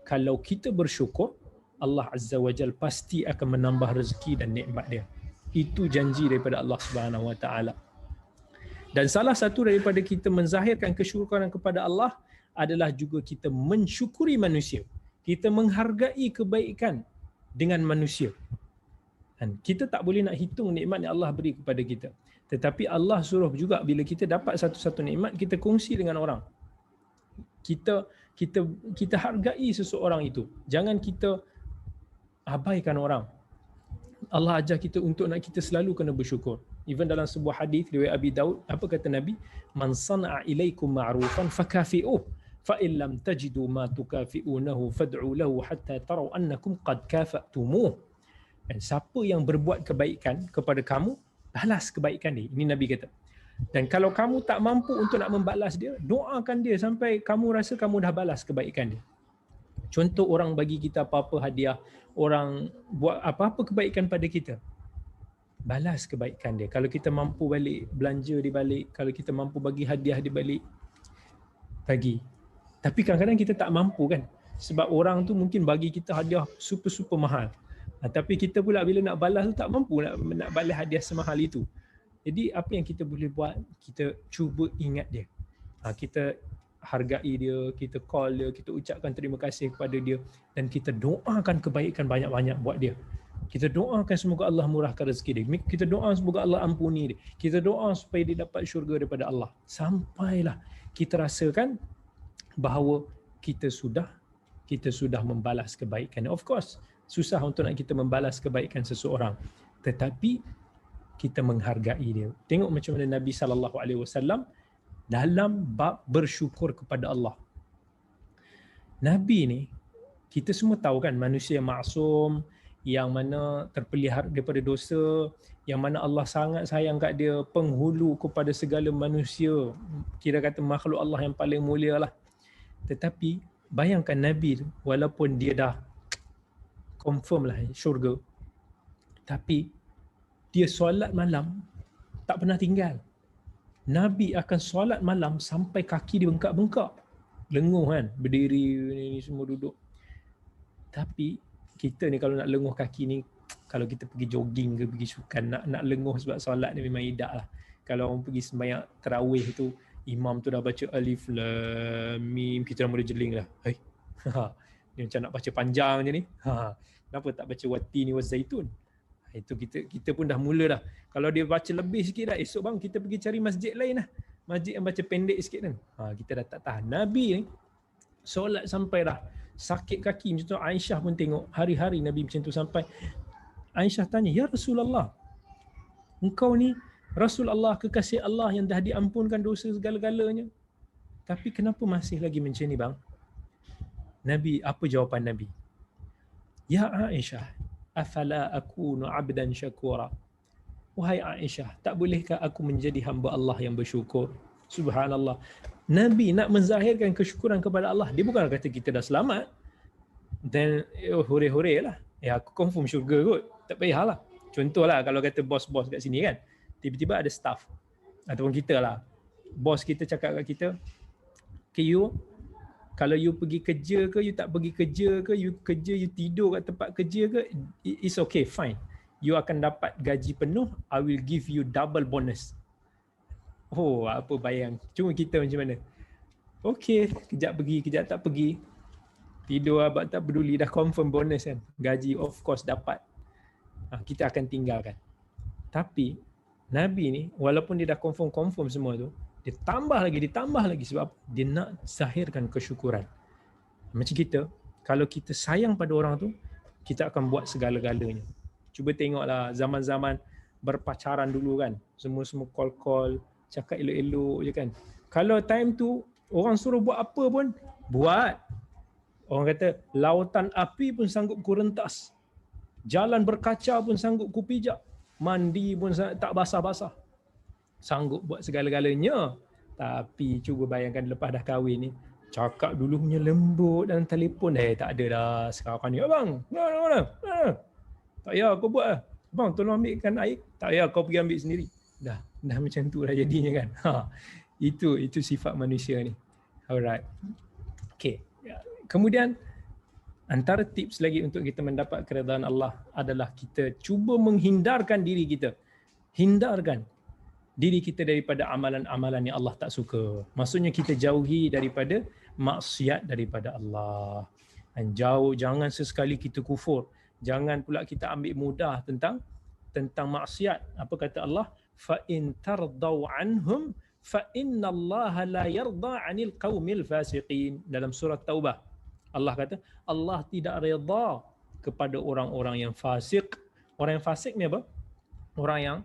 kalau kita bersyukur, Allah Azza wa Jal pasti akan menambah rezeki dan nikmat dia. Itu janji daripada Allah Subhanahu Wa Taala. Dan salah satu daripada kita menzahirkan kesyukuran kepada Allah adalah juga kita mensyukuri manusia. Kita menghargai kebaikan dengan manusia. Dan kita tak boleh nak hitung nikmat yang Allah beri kepada kita. Tetapi Allah suruh juga bila kita dapat satu-satu nikmat, kita kongsi dengan orang. Kita hargai seseorang itu. Jangan kita abaikan orang. Allah ajar kita untuk nak kita selalu kena bersyukur. Even dalam sebuah hadis riwayat Abi Daud, apa kata Nabi? Man sana'a ilaikum ma'rufan fakafi'uh fa in lam tajidu ma tukafi'unahu fad'u lahu hatta taraw annakum qad kafa'tumuh. Dan siapa yang berbuat kebaikan kepada kamu, balas kebaikan dia. Ini Nabi kata. Dan kalau kamu tak mampu untuk nak membalas dia, doakan dia sampai kamu rasa kamu dah balas kebaikan dia. Contoh, orang bagi kita apa-apa hadiah, orang buat apa-apa kebaikan pada kita, balas kebaikan dia. Kalau kita mampu balik belanja dia balik, kalau kita mampu bagi hadiah dia balik, bagi. Tapi kadang-kadang kita tak mampu kan, sebab orang tu mungkin bagi kita hadiah super mahal, tapi kita pula bila nak balas tu tak mampu nak balas hadiah semahal itu. Jadi apa yang kita boleh buat, kita cuba ingat dia, kita hargai dia, kita call dia, kita ucapkan terima kasih kepada dia, dan kita doakan kebaikan banyak-banyak buat dia. Kita doakan semoga Allah murahkan rezeki dia. Kita doa semoga Allah ampuni dia. Kita doa supaya dia dapat syurga daripada Allah. Sampailah kita rasakan bahawa kita sudah membalas kebaikan. Of course, susah untuk nak kita membalas kebaikan seseorang, tetapi kita menghargai dia. Tengok macam mana Nabi SAW dalam bab bersyukur kepada Allah. Nabi ni, kita semua tahu kan, manusia maksum, yang mana terpelihara daripada dosa, yang mana Allah sangat sayang kat dia, penghulu kepada segala manusia, kira kata makhluk Allah yang paling mulia lah. Tetapi bayangkan Nabi tu, walaupun dia dah confirm lah syurga, tapi dia solat malam tak pernah tinggal. Nabi akan solat malam sampai kaki dia bengkak-bengkak, lenguh kan, berdiri ni semua duduk. Tapi kita ni kalau nak lenguh kaki ni, kalau kita pergi jogging ke pergi sukan, nak lenguh sebab solat ni memang idak lah. Kalau orang pergi sembahyang tarawih tu, imam tu dah baca alif lam mim, kita dah mula jeling dah. Dia macam nak baca panjang je ni. Kenapa tak baca watini wazaitun? Itu kita pun dah mula dah. Kalau dia baca lebih sikit dah, esok bang kita pergi cari masjid lain lah. masjid yang baca pendek sikit kan. Kita dah tak tahan. Nabi ni solat sampai dah sakit kaki macam tu. Aisyah pun tengok hari-hari Nabi macam tu, sampai Aisyah tanya, "Ya Rasulullah, engkau ni Rasul Allah, kekasih Allah yang dah diampunkan dosa segala-galanya, tapi kenapa masih lagi macam ni bang?" Nabi, apa jawapan Nabi? "Ya Aisyah, afala akunu abdan syakura." Wahai Aisyah, tak bolehkah aku menjadi hamba Allah yang bersyukur? Subhanallah. Nabi nak menzahirkan kesyukuran kepada Allah. Dia bukan kata kita dah selamat dan hore-hore lah. Aku confirm syurga kot. Tak payahlah. Contohlah kalau kata bos-bos kat sini kan, tiba-tiba ada staff ataupun kita lah, bos kita cakap kat kita, "Okay, you kalau you pergi kerja ke, you tak pergi kerja ke, you kerja, you tidur kat tempat kerja ke, it's okay, fine. You akan dapat gaji penuh, I will give you double bonus." Oh, apa bayang. Cuma kita macam mana? Okay, kejap pergi, kejap tak pergi. Tidur abang tak peduli, dah confirm bonus kan. Gaji of course dapat. Kita akan tinggalkan. Tapi Nabi ni walaupun dia dah confirm semua tu, dia tambah lagi sebab dia nak zahirkan kesyukuran. Macam kita, kalau kita sayang pada orang tu, kita akan buat segala-galanya. Cuba tengoklah zaman-zaman berpacaran dulu kan, semua call, cakap elok-elok je kan. Kalau time tu orang suruh buat apa pun buat. Orang kata lautan api pun sanggup ku rentas, jalan berkaca pun sanggup ku pijak, mandi pun tak basah-basah, sanggup buat segala-galanya. Tapi cuba bayangkan lepas dah kahwin ni, cakap dulu punya lembut dalam telefon, tak ada dah sekarang ni. "Abang, mana? Tak payah kau buat lah. Abang, tolong ambilkan air." "Tak payah, kau pergi ambil sendiri." Dah macam tu lah jadinya kan. Itu sifat manusia ni. Alright. Okay. Kemudian antara tips lagi untuk kita mendapat keredaan Allah adalah kita cuba menghindarkan diri kita. Hindarkan diri kita daripada amalan-amalan yang Allah tak suka. Maksudnya kita jauhi daripada maksiat daripada Allah. Dan jangan sesekali kita kufur. Jangan pula kita ambil mudah tentang maksiat. Apa kata Allah? "Fa in tardau anhum fa innallaha la yarda 'anil qaumil fasiqin." Dalam surah Taubah, Allah kata Allah tidak redha kepada orang-orang yang fasik. Orang yang fasik ni apa? Orang yang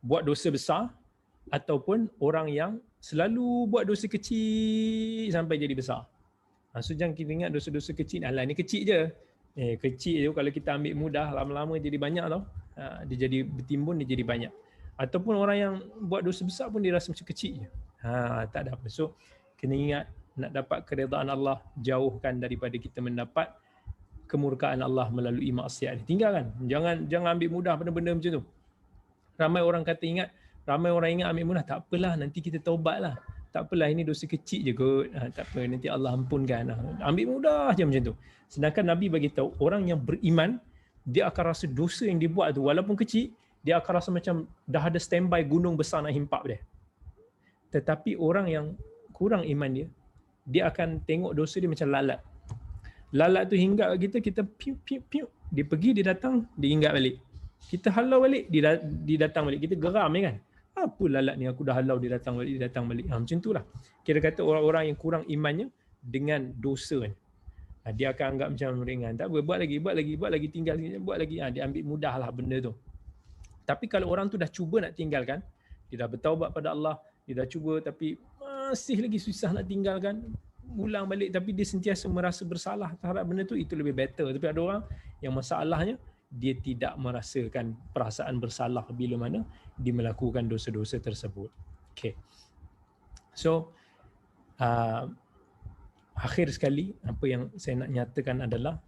buat dosa besar ataupun orang yang selalu buat dosa kecil sampai jadi besar. So jangan kita ingat dosa-dosa kecil, alah ni kecil je. Kecil je kalau kita ambil mudah, lama-lama jadi banyak tau. Dia jadi bertimbun, dia jadi banyak. Ataupun orang yang buat dosa besar pun dia rasa macam kecil je. Tak ada apa. So kena ingat, nak dapat keredaan Allah, jauhkan daripada kita mendapat kemurkaan Allah melalui maksiat. Tinggalkan. Jangan ambil mudah benda-benda macam tu. Ramai orang ingat ambil mudah, tak apalah, nanti kita taubatlah. Tak apalah, ini dosa kecil je kot. Tak apa, nanti Allah ampunkan. Ambil mudah je macam tu. Sedangkan Nabi bagi tahu, orang yang beriman, dia akan rasa dosa yang dia buat tu walaupun kecil, dia akan rasa macam dah ada standby gunung besar nak himpap dia. Tetapi orang yang kurang iman dia akan tengok dosa dia macam lalat. Lalat tu hinggap kat kita piu. Dia pergi, dia datang, dia hinggap balik. Kita halau balik, dia datang balik. Kita geram kan. Apa lalat ni, aku dah halau dia datang balik. Macam itulah. Kira kata orang-orang yang kurang imannya dengan dosa ni, dia akan anggap macam ringan. Tak apa, buat lagi, tinggal buat lagi. Dia ambil mudahlah benda tu. Tapi kalau orang tu dah cuba nak tinggalkan, dia dah bertaubat pada Allah, dia dah cuba tapi masih lagi susah nak tinggalkan, ulang balik tapi dia sentiasa merasa bersalah terhadap benda tu, itu lebih better. Tapi ada orang yang masalahnya dia tidak merasakan perasaan bersalah bila mana dia melakukan dosa-dosa tersebut. Okay. So akhir sekali apa yang saya nak nyatakan adalah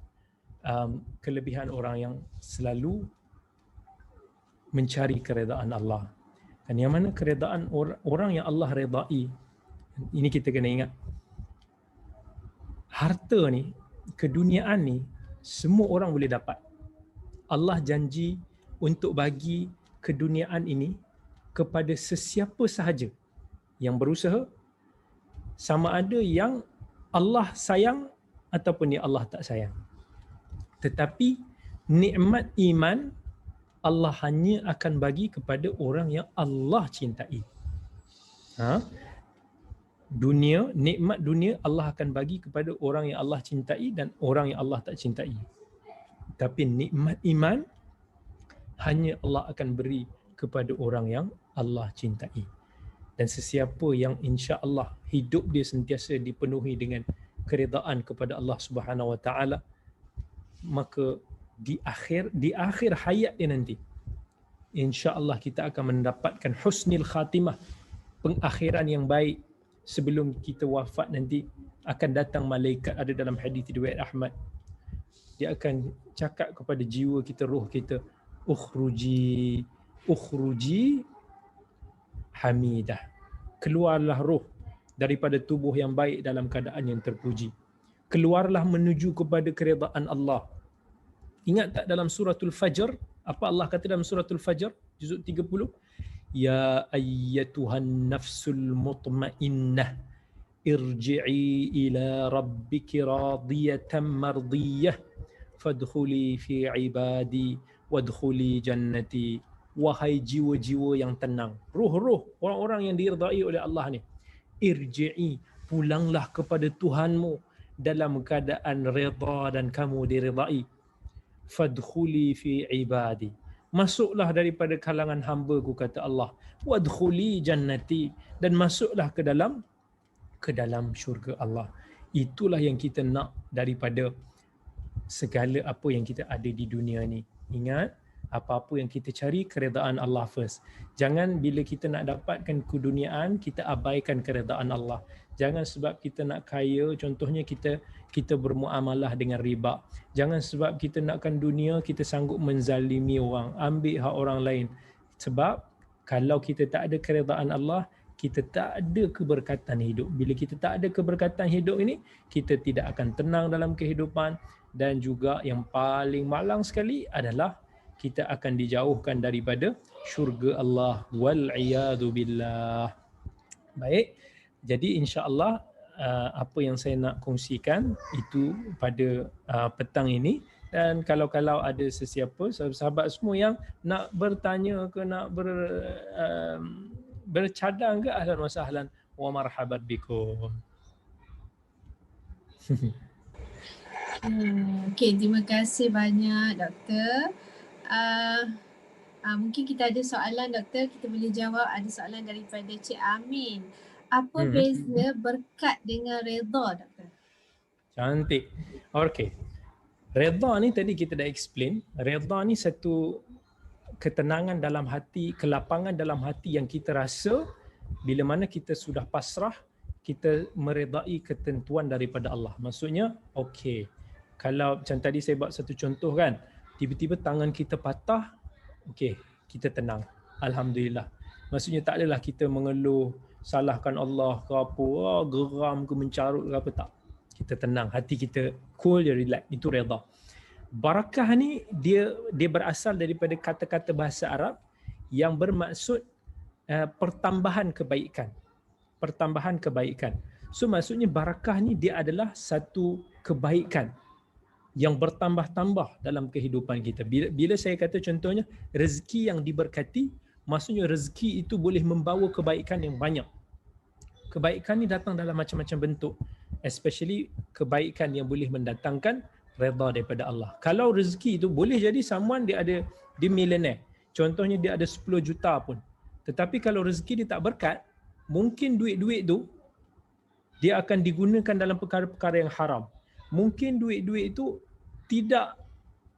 kelebihan orang yang selalu mencari keredaan Allah. Dan yang mana keredaan orang yang Allah redai, ini kita kena ingat. Harta ni, keduniaan ni, semua orang boleh dapat. Allah janji untuk bagi keduniaan ini kepada sesiapa sahaja yang berusaha, sama ada yang Allah sayang ataupun yang Allah tak sayang. Tetapi nikmat iman Allah hanya akan bagi kepada orang yang Allah cintai. dunia, nikmat dunia Allah akan bagi kepada orang yang Allah cintai dan orang yang Allah tak cintai. Tapi nikmat iman hanya Allah akan beri kepada orang yang Allah cintai. Dan sesiapa yang insya-Allah hidup dia sentiasa dipenuhi dengan keredaan kepada Allah Subhanahu Wa Taala, maka di akhir hayat dia nanti, insya-Allah kita akan mendapatkan husnul khatimah, pengakhiran yang baik. Sebelum kita wafat nanti akan datang malaikat, ada dalam hadis riwayat Ahmad. Dia akan cakap kepada jiwa kita, roh kita, ukhruji hamidah. Keluarlah roh daripada tubuh yang baik dalam keadaan yang terpuji. Keluarlah menuju kepada keredaan Allah. Ingat tak dalam suratul Fajr, apa Allah kata dalam suratul Fajr juzuk 30? Ya ayyatuhan nafsul mutmainnah irji'i ila rabbiki radiyatan mardiyah fadkhuli fi ibadi wadkhuli jannati. Wahai jiwa-jiwa yang tenang, roh-roh orang-orang yang diridai oleh Allah ni, irji'i, pulanglah kepada Tuhanmu dalam keadaan redha dan kamu diridai. Fadkhuli fi ibadi, masuklah daripada kalangan hamba-Ku, kata Allah. Wadkhuli jannati, dan masuklah ke dalam syurga Allah. Itulah yang kita nak daripada segala apa yang kita ada di dunia ni. Ingat, apa-apa yang kita cari, keredaan Allah first. Jangan bila kita nak dapatkan keduniaan, kita abaikan keredaan Allah. Jangan sebab kita nak kaya, contohnya kita bermuamalah dengan riba. Jangan sebab kita nakkan dunia, kita sanggup menzalimi orang, ambil hak orang lain. Sebab kalau kita tak ada keredaan Allah, kita tak ada keberkatan hidup. Bila kita tak ada keberkatan hidup ini, kita tidak akan tenang dalam kehidupan. Dan juga yang paling malang sekali adalah kita akan dijauhkan daripada syurga Allah. Wal'iyadu billah. Baik, jadi insya-Allah apa yang saya nak kongsikan itu pada petang ini. Dan kalau ada sesiapa sahabat semua yang nak bertanya ke nak bercadang ke, ahlan wa sahlan wa marhaban bikum. Okey, terima kasih banyak doktor. Mungkin kita ada soalan doktor, kita boleh jawab. Ada soalan daripada Cik Amin. Apa beza berkat dengan redha, doktor? Cantik. Okey. Redha ni tadi kita dah explain. Redha ni satu ketenangan dalam hati, kelapangan dalam hati yang kita rasa bila mana kita sudah pasrah, kita meredai ketentuan daripada Allah. Maksudnya, okey. Kalau macam tadi saya buat satu contoh kan, tiba-tiba tangan kita patah, okey, kita tenang. Alhamdulillah. Maksudnya tak adalah kita mengeluh, salahkan Allah ke apa, geram ke mencarut ke apa, tak. Kita tenang, hati kita cool, relax. Itu redha. Barakah ni dia berasal daripada kata-kata bahasa Arab yang bermaksud pertambahan kebaikan. Pertambahan kebaikan. So maksudnya barakah ni dia adalah satu kebaikan yang bertambah-tambah dalam kehidupan kita. Bila saya kata contohnya rezeki yang diberkati, maksudnya rezeki itu boleh membawa kebaikan yang banyak. Kebaikan ni datang dalam macam-macam bentuk, especially kebaikan yang boleh mendatangkan redha daripada Allah. Kalau rezeki itu boleh jadi someone dia millionaire. Contohnya dia ada 10 juta pun. Tetapi kalau rezeki dia tak berkat, mungkin duit-duit tu dia akan digunakan dalam perkara-perkara yang haram. Mungkin duit-duit itu tidak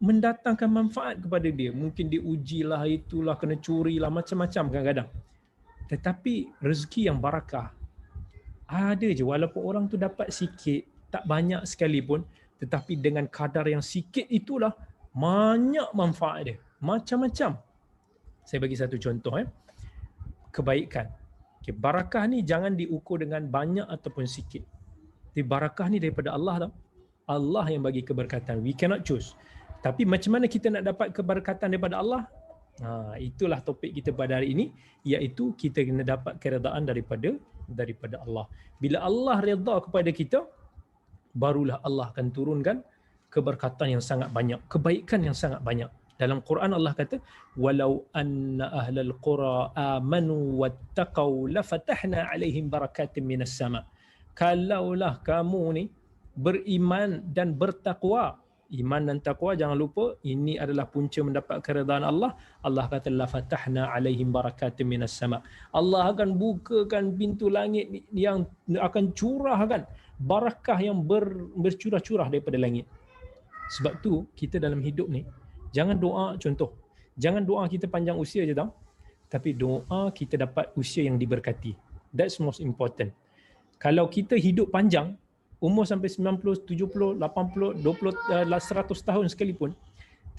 mendatangkan manfaat kepada dia. Mungkin diujilah, itulah, kena curilah, macam-macam kadang-kadang. Tetapi rezeki yang barakah ada je, walaupun orang tu dapat sikit, tak banyak sekalipun, tetapi dengan kadar yang sikit itulah banyak manfaat dia. Macam-macam. Saya bagi satu contoh. Kebaikan. Okay, barakah ni jangan diukur dengan banyak ataupun sikit. Tapi barakah ni daripada Allah tau. Allah yang bagi keberkatan. We cannot choose. Tapi macam mana kita nak dapat keberkatan daripada Allah? Itulah topik kita pada hari ini, iaitu kita kena dapat keredaan daripada Allah. Bila Allah redha kepada kita, barulah Allah akan turunkan keberkatan yang sangat banyak, kebaikan yang sangat banyak. Dalam Quran Allah kata, walau anna ahlal qura amanu wattaqau lafatahna alaihim barakatin minas sama. Kalaulah kamu ni beriman dan bertakwa, iman dan takwa jangan lupa ini adalah punca mendapat keredaan Allah. Allah kata lafatahna alaihim barakatin minas sama. Allah akan bukakan pintu langit yang akan curahkan barakah yang bercurah-curah daripada langit. Sebab tu kita dalam hidup ni jangan doa, contoh, jangan doa kita panjang usia je tau. Tapi doa kita dapat usia yang diberkati. That's most important. Kalau kita hidup panjang, umur sampai 90, 70, 80, 20, 100 tahun sekalipun,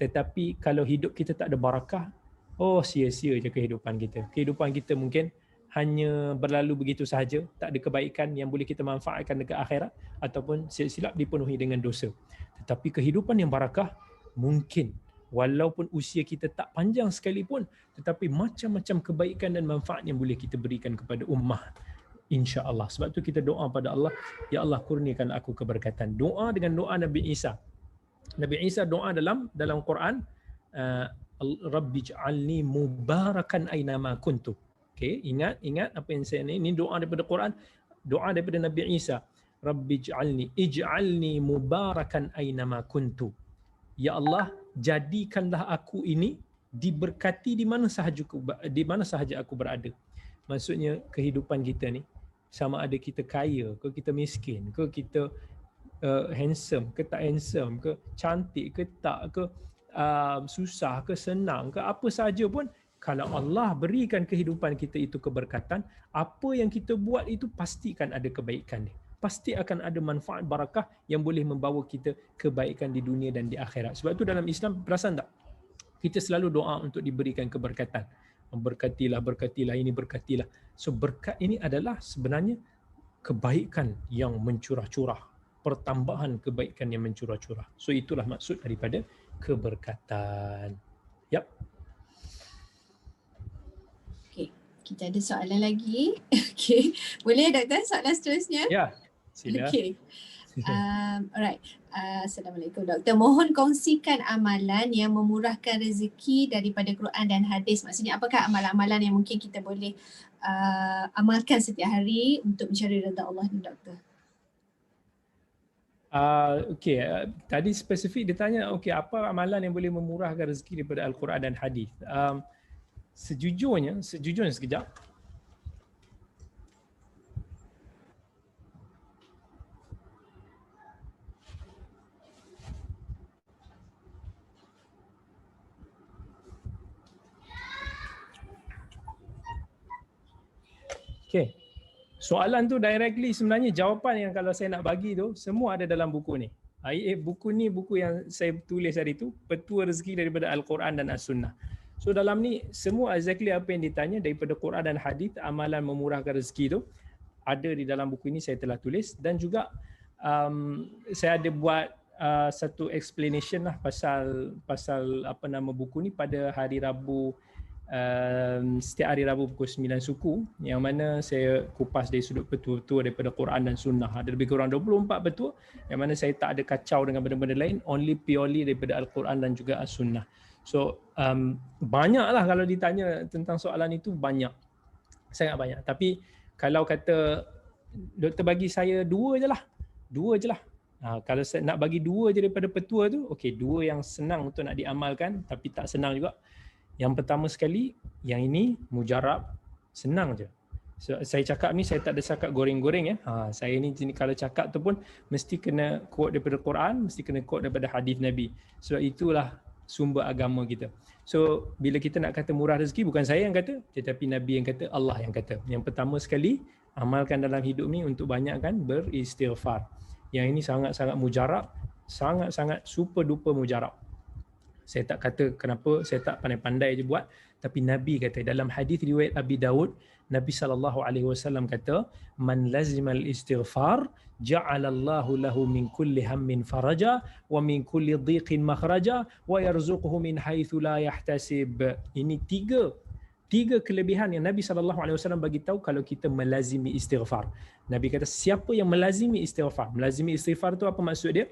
tetapi kalau hidup kita tak ada barakah, oh sia-sia je kehidupan kita. Kehidupan kita mungkin hanya berlalu begitu sahaja, tak ada kebaikan yang boleh kita manfaatkan dekat akhirat, ataupun silap dipenuhi dengan dosa. Tetapi kehidupan yang barakah, mungkin walaupun usia kita tak panjang sekalipun, tetapi macam-macam kebaikan dan manfaat yang boleh kita berikan kepada ummah, insya-Allah. Sebab tu kita doa pada Allah, ya Allah kurniakan aku keberkatan. Doa dengan doa Nabi Isa. Nabi Isa doa dalam Quran, Rabbi ij'alni mubarakan aynama kuntu. Okey, ingat apa yang saya ini doa daripada Quran, doa daripada Nabi Isa. Rabbi ij'alni mubarakan aynama kuntu. Ya Allah, jadikanlah aku ini diberkati di mana sahaja aku berada. Maksudnya kehidupan kita ni, sama ada kita kaya ke kita miskin ke, kita handsome ke tak handsome ke, cantik ke tak ke, susah ke senang ke, apa sahaja pun, kalau Allah berikan kehidupan kita itu keberkatan, apa yang kita buat itu pastikan ada kebaikan dia. Pasti akan ada manfaat barakah yang boleh membawa kita kebaikan di dunia dan di akhirat. Sebab itu dalam Islam, perasan tak? Kita selalu doa untuk diberikan keberkatan. Berkatilah ini, berkatilah. So berkat ini adalah sebenarnya kebaikan yang mencurah-curah. Pertambahan kebaikan yang mencurah-curah. So itulah maksud daripada keberkatan. Yap. Okay, kita ada soalan lagi. Okay, boleh Doktor soalan seterusnya? Ya. Sila. Okay. Alright. Assalamualaikum Doktor. Mohon kongsikan amalan yang memurahkan rezeki daripada Quran dan hadis. Maksudnya apakah amalan-amalan yang mungkin kita boleh amalkan setiap hari untuk mencari redha Allah ni Doktor? Okay. Tadi spesifik dia tanya, okay, apa amalan yang boleh memurahkan rezeki daripada Al-Quran dan hadis? Sejujurnya sekejap. Okay. Soalan tu directly sebenarnya jawapan yang kalau saya nak bagi tu semua ada dalam buku ni. Buku ni buku yang saya tulis hari tu, Petua Rezeki daripada Al-Quran dan As-Sunnah. So dalam ni semua exactly apa yang ditanya daripada Quran dan hadis, amalan memurahkan rezeki tu ada di dalam buku ini, saya telah tulis. Dan juga saya ada buat satu explanation lah pasal apa nama buku ni pada hari Rabu. Setiap hari Rabu pukul 9 suku, yang mana saya kupas dari sudut petua-petua daripada Quran dan Sunnah. Ada lebih kurang 24 petua yang mana saya tak ada kacau dengan benda-benda lain, only purely daripada Al-Quran dan juga As-Sunnah. So banyaklah kalau ditanya tentang soalan itu, banyak, sangat banyak. Tapi kalau kata doktor bagi saya dua je lah. Kalau saya nak bagi dua je daripada petua tu, okey, dua yang senang untuk nak diamalkan tapi tak senang juga. Yang pertama sekali, yang ini mujarab, senang je. So, saya cakap ni saya tak ada cakap goreng-goreng ya. Saya ni kalau cakap tu pun mesti kena quote daripada Quran, mesti kena quote daripada hadis Nabi. Sebab itulah sumber agama kita. So bila kita nak kata murah rezeki, bukan saya yang kata, tetapi Nabi yang kata, Allah yang kata. Yang pertama sekali, amalkan dalam hidup ni untuk banyakkan beristighfar. Yang ini sangat-sangat mujarab, sangat-sangat super duper mujarab. Saya tak kata kenapa saya tak pandai-pandai je buat, tapi Nabi kata dalam hadis riwayat Abi Daud, Nabi SAW kata, man lazimal istighfar ja'alallahu lahu min kulli hammin faraja wa min kulli dhiqin makhraja wa yarzuquhu min haitsu la yahtasib. Ini tiga kelebihan yang Nabi SAW bagi tahu kalau kita melazimi istighfar. Nabi kata siapa yang melazimi istighfar. Melazimi istighfar tu apa maksud dia?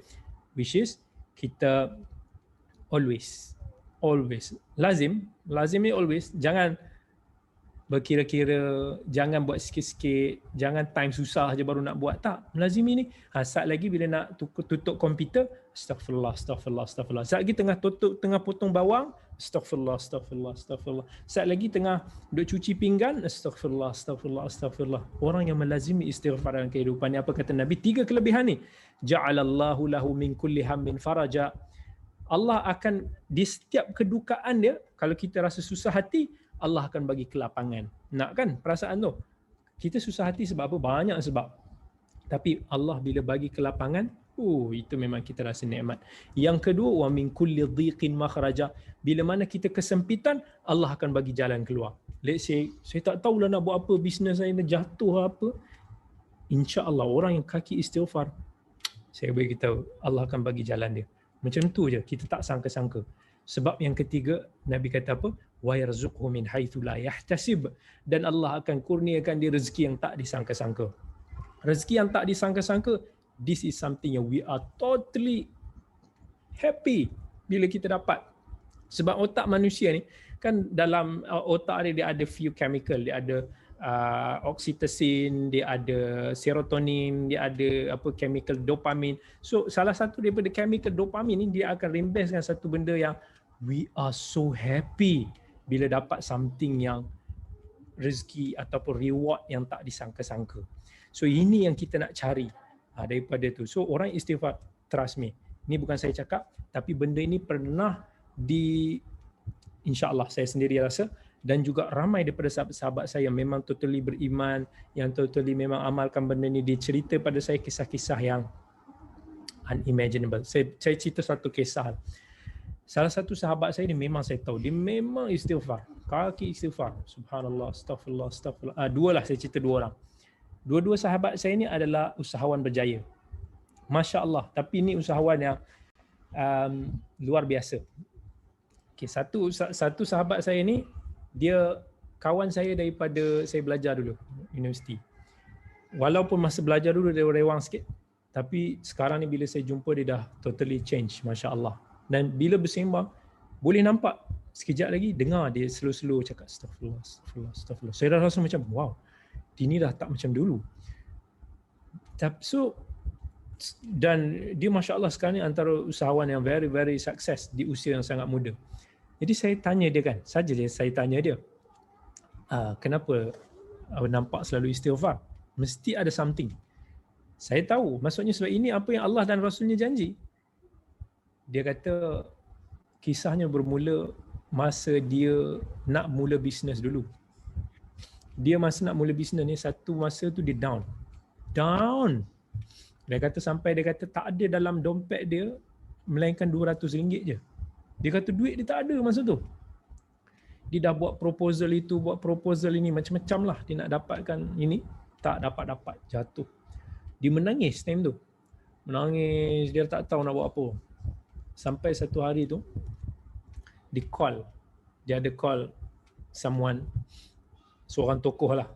Which is kita always Always. Lazim ni always. Jangan berkira-kira, jangan buat sikit-sikit, jangan time susah je baru nak buat. Tak, melazimi ni. Saat lagi bila nak tutup komputer, astagfirullah. Saat lagi tengah potong bawang, astagfirullah. Saat lagi tengah duk cuci pinggan, astagfirullah. Orang yang melazimi istighfar dalam kehidupan ni, apa kata Nabi? 3 kelebihan ni. Ja'alallahu lahu min kulli hammin faraja. Allah akan di setiap kedukaan dia, kalau kita rasa susah hati, Allah akan bagi kelapangan. Nak kan perasaan tu? Kita susah hati sebab apa? Banyak sebab. Tapi Allah bila bagi kelapangan, itu memang kita rasa nikmat. Yang kedua, wa min kulli dhiqin makhraja. Bila mana kita kesempitan, Allah akan bagi jalan keluar. Let's say, saya tak tahulah nak buat apa, bisnes saya nak jatuh apa. Insya-Allah orang yang kaki istighfar, saya bagi tahu Allah akan bagi jalan dia. Macam tu je, kita tak sangka-sangka. Sebab yang ketiga, Nabi kata apa? Wa yarzuqhu min haitsu la yahtasib. Dan Allah akan kurniakan dia rezeki yang tak disangka-sangka. Rezeki yang tak disangka-sangka, this is something yang we are totally happy bila kita dapat. Sebab otak manusia ni, kan dalam otak dia ada few chemical, dia ada oxytocin, dia ada serotonin, dia ada chemical dopamin. So salah satu daripada chemical dopamin ni, dia akan rembeskan satu benda yang we are so happy bila dapat something yang rezeki ataupun reward yang tak disangka-sangka. So ini yang kita nak cari daripada tu. So orang istighfar, trust me, ini bukan saya cakap, tapi benda ini pernah insya-Allah saya sendiri rasa, dan juga ramai daripada sahabat-sahabat saya yang memang totally beriman, yang totally memang amalkan benda ni. Dia cerita pada saya kisah-kisah yang unimaginable. Saya cerita satu kisah. Salah satu sahabat saya ni memang saya tahu, dia memang istighfar. Kaki istighfar. Subhanallah, astagfirullah. Dua lah, saya cerita 2 orang. Dua-dua sahabat saya ni adalah usahawan berjaya. Masya Allah. Tapi ni usahawan yang luar biasa. Okay, satu sahabat saya ni, dia kawan saya daripada saya belajar dulu universiti. Walaupun masa belajar dulu dia rewang sikit, tapi sekarang ni bila saya jumpa dia dah totally change, masya-Allah. Dan bila bersembang boleh nampak sekejap lagi dengar dia slow-slow cakap astagfirullah. Saya dah rasa macam wow, ini dah tak macam dulu. So, dan dia masya-Allah sekarang ni antara usahawan yang very very sukses di usia yang sangat muda. Jadi saya tanya dia kan, saya tanya dia, kenapa nampak selalu istighfar? Mesti ada something. Saya tahu, maksudnya sebab ini apa yang Allah dan Rasulnya janji. Dia kata, kisahnya bermula masa dia nak mula bisnes dulu. Dia masa nak mula bisnes ni, satu masa tu dia down. Dia kata sampai dia kata tak ada dalam dompet dia melainkan RM200 je. Dia kata duit dia tak ada masa tu. Dia dah buat proposal itu, buat proposal ini, macam-macam lah dia nak dapatkan ini. Tak dapat, jatuh. Dia menangis time tu. Menangis, dia tak tahu nak buat apa. Sampai satu hari tu, dia ada call someone, seorang tokoh lah.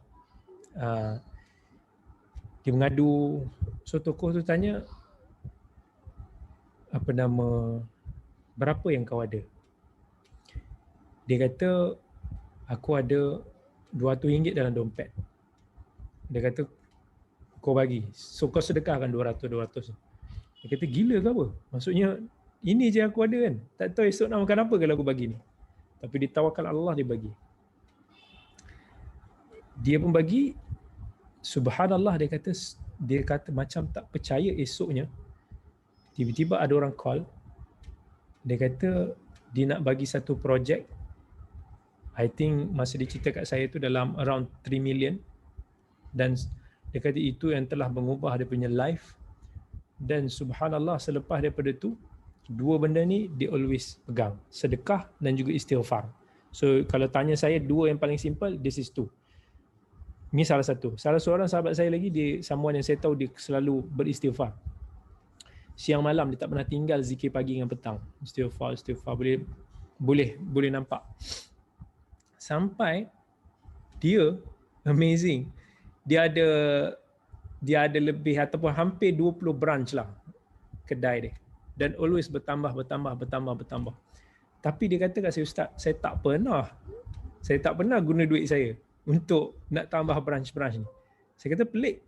Dia mengadu. So tokoh tu tanya, berapa yang kau ada? Dia kata, aku ada RM200 dalam dompet. Dia kata, kau bagi. So kau sedekahkan 200. Dia kata, gila ke apa? Maksudnya, ini je aku ada kan. Tak tahu esok nak makan apa kalau aku bagi ni. Tapi ditawakal Allah, dia bagi. Dia pun bagi. Subhanallah, dia kata macam tak percaya esoknya. Tiba-tiba ada orang call. Dia kata dia nak bagi satu projek, I think masa dia cerita kat saya tu dalam around 3 million, dan dia kata itu yang telah mengubah dia punya life. Dan subhanallah, selepas daripada tu, 2 benda ni dia always pegang, sedekah dan juga istighfar. So kalau tanya saya 2 yang paling simple, this is 2. Ini salah satu. Salah seorang sahabat saya lagi, dia someone yang saya tahu dia selalu beristighfar. Siang malam dia tak pernah tinggal, zikir pagi dengan petang. Istighfar, boleh nampak. Sampai dia amazing. Dia ada lebih ataupun hampir 20 branch lah kedai dia. Dan always bertambah. Tapi dia kata kat saya, Ustaz, saya tak pernah guna duit saya untuk nak tambah branch-branch ni. Saya kata pelik.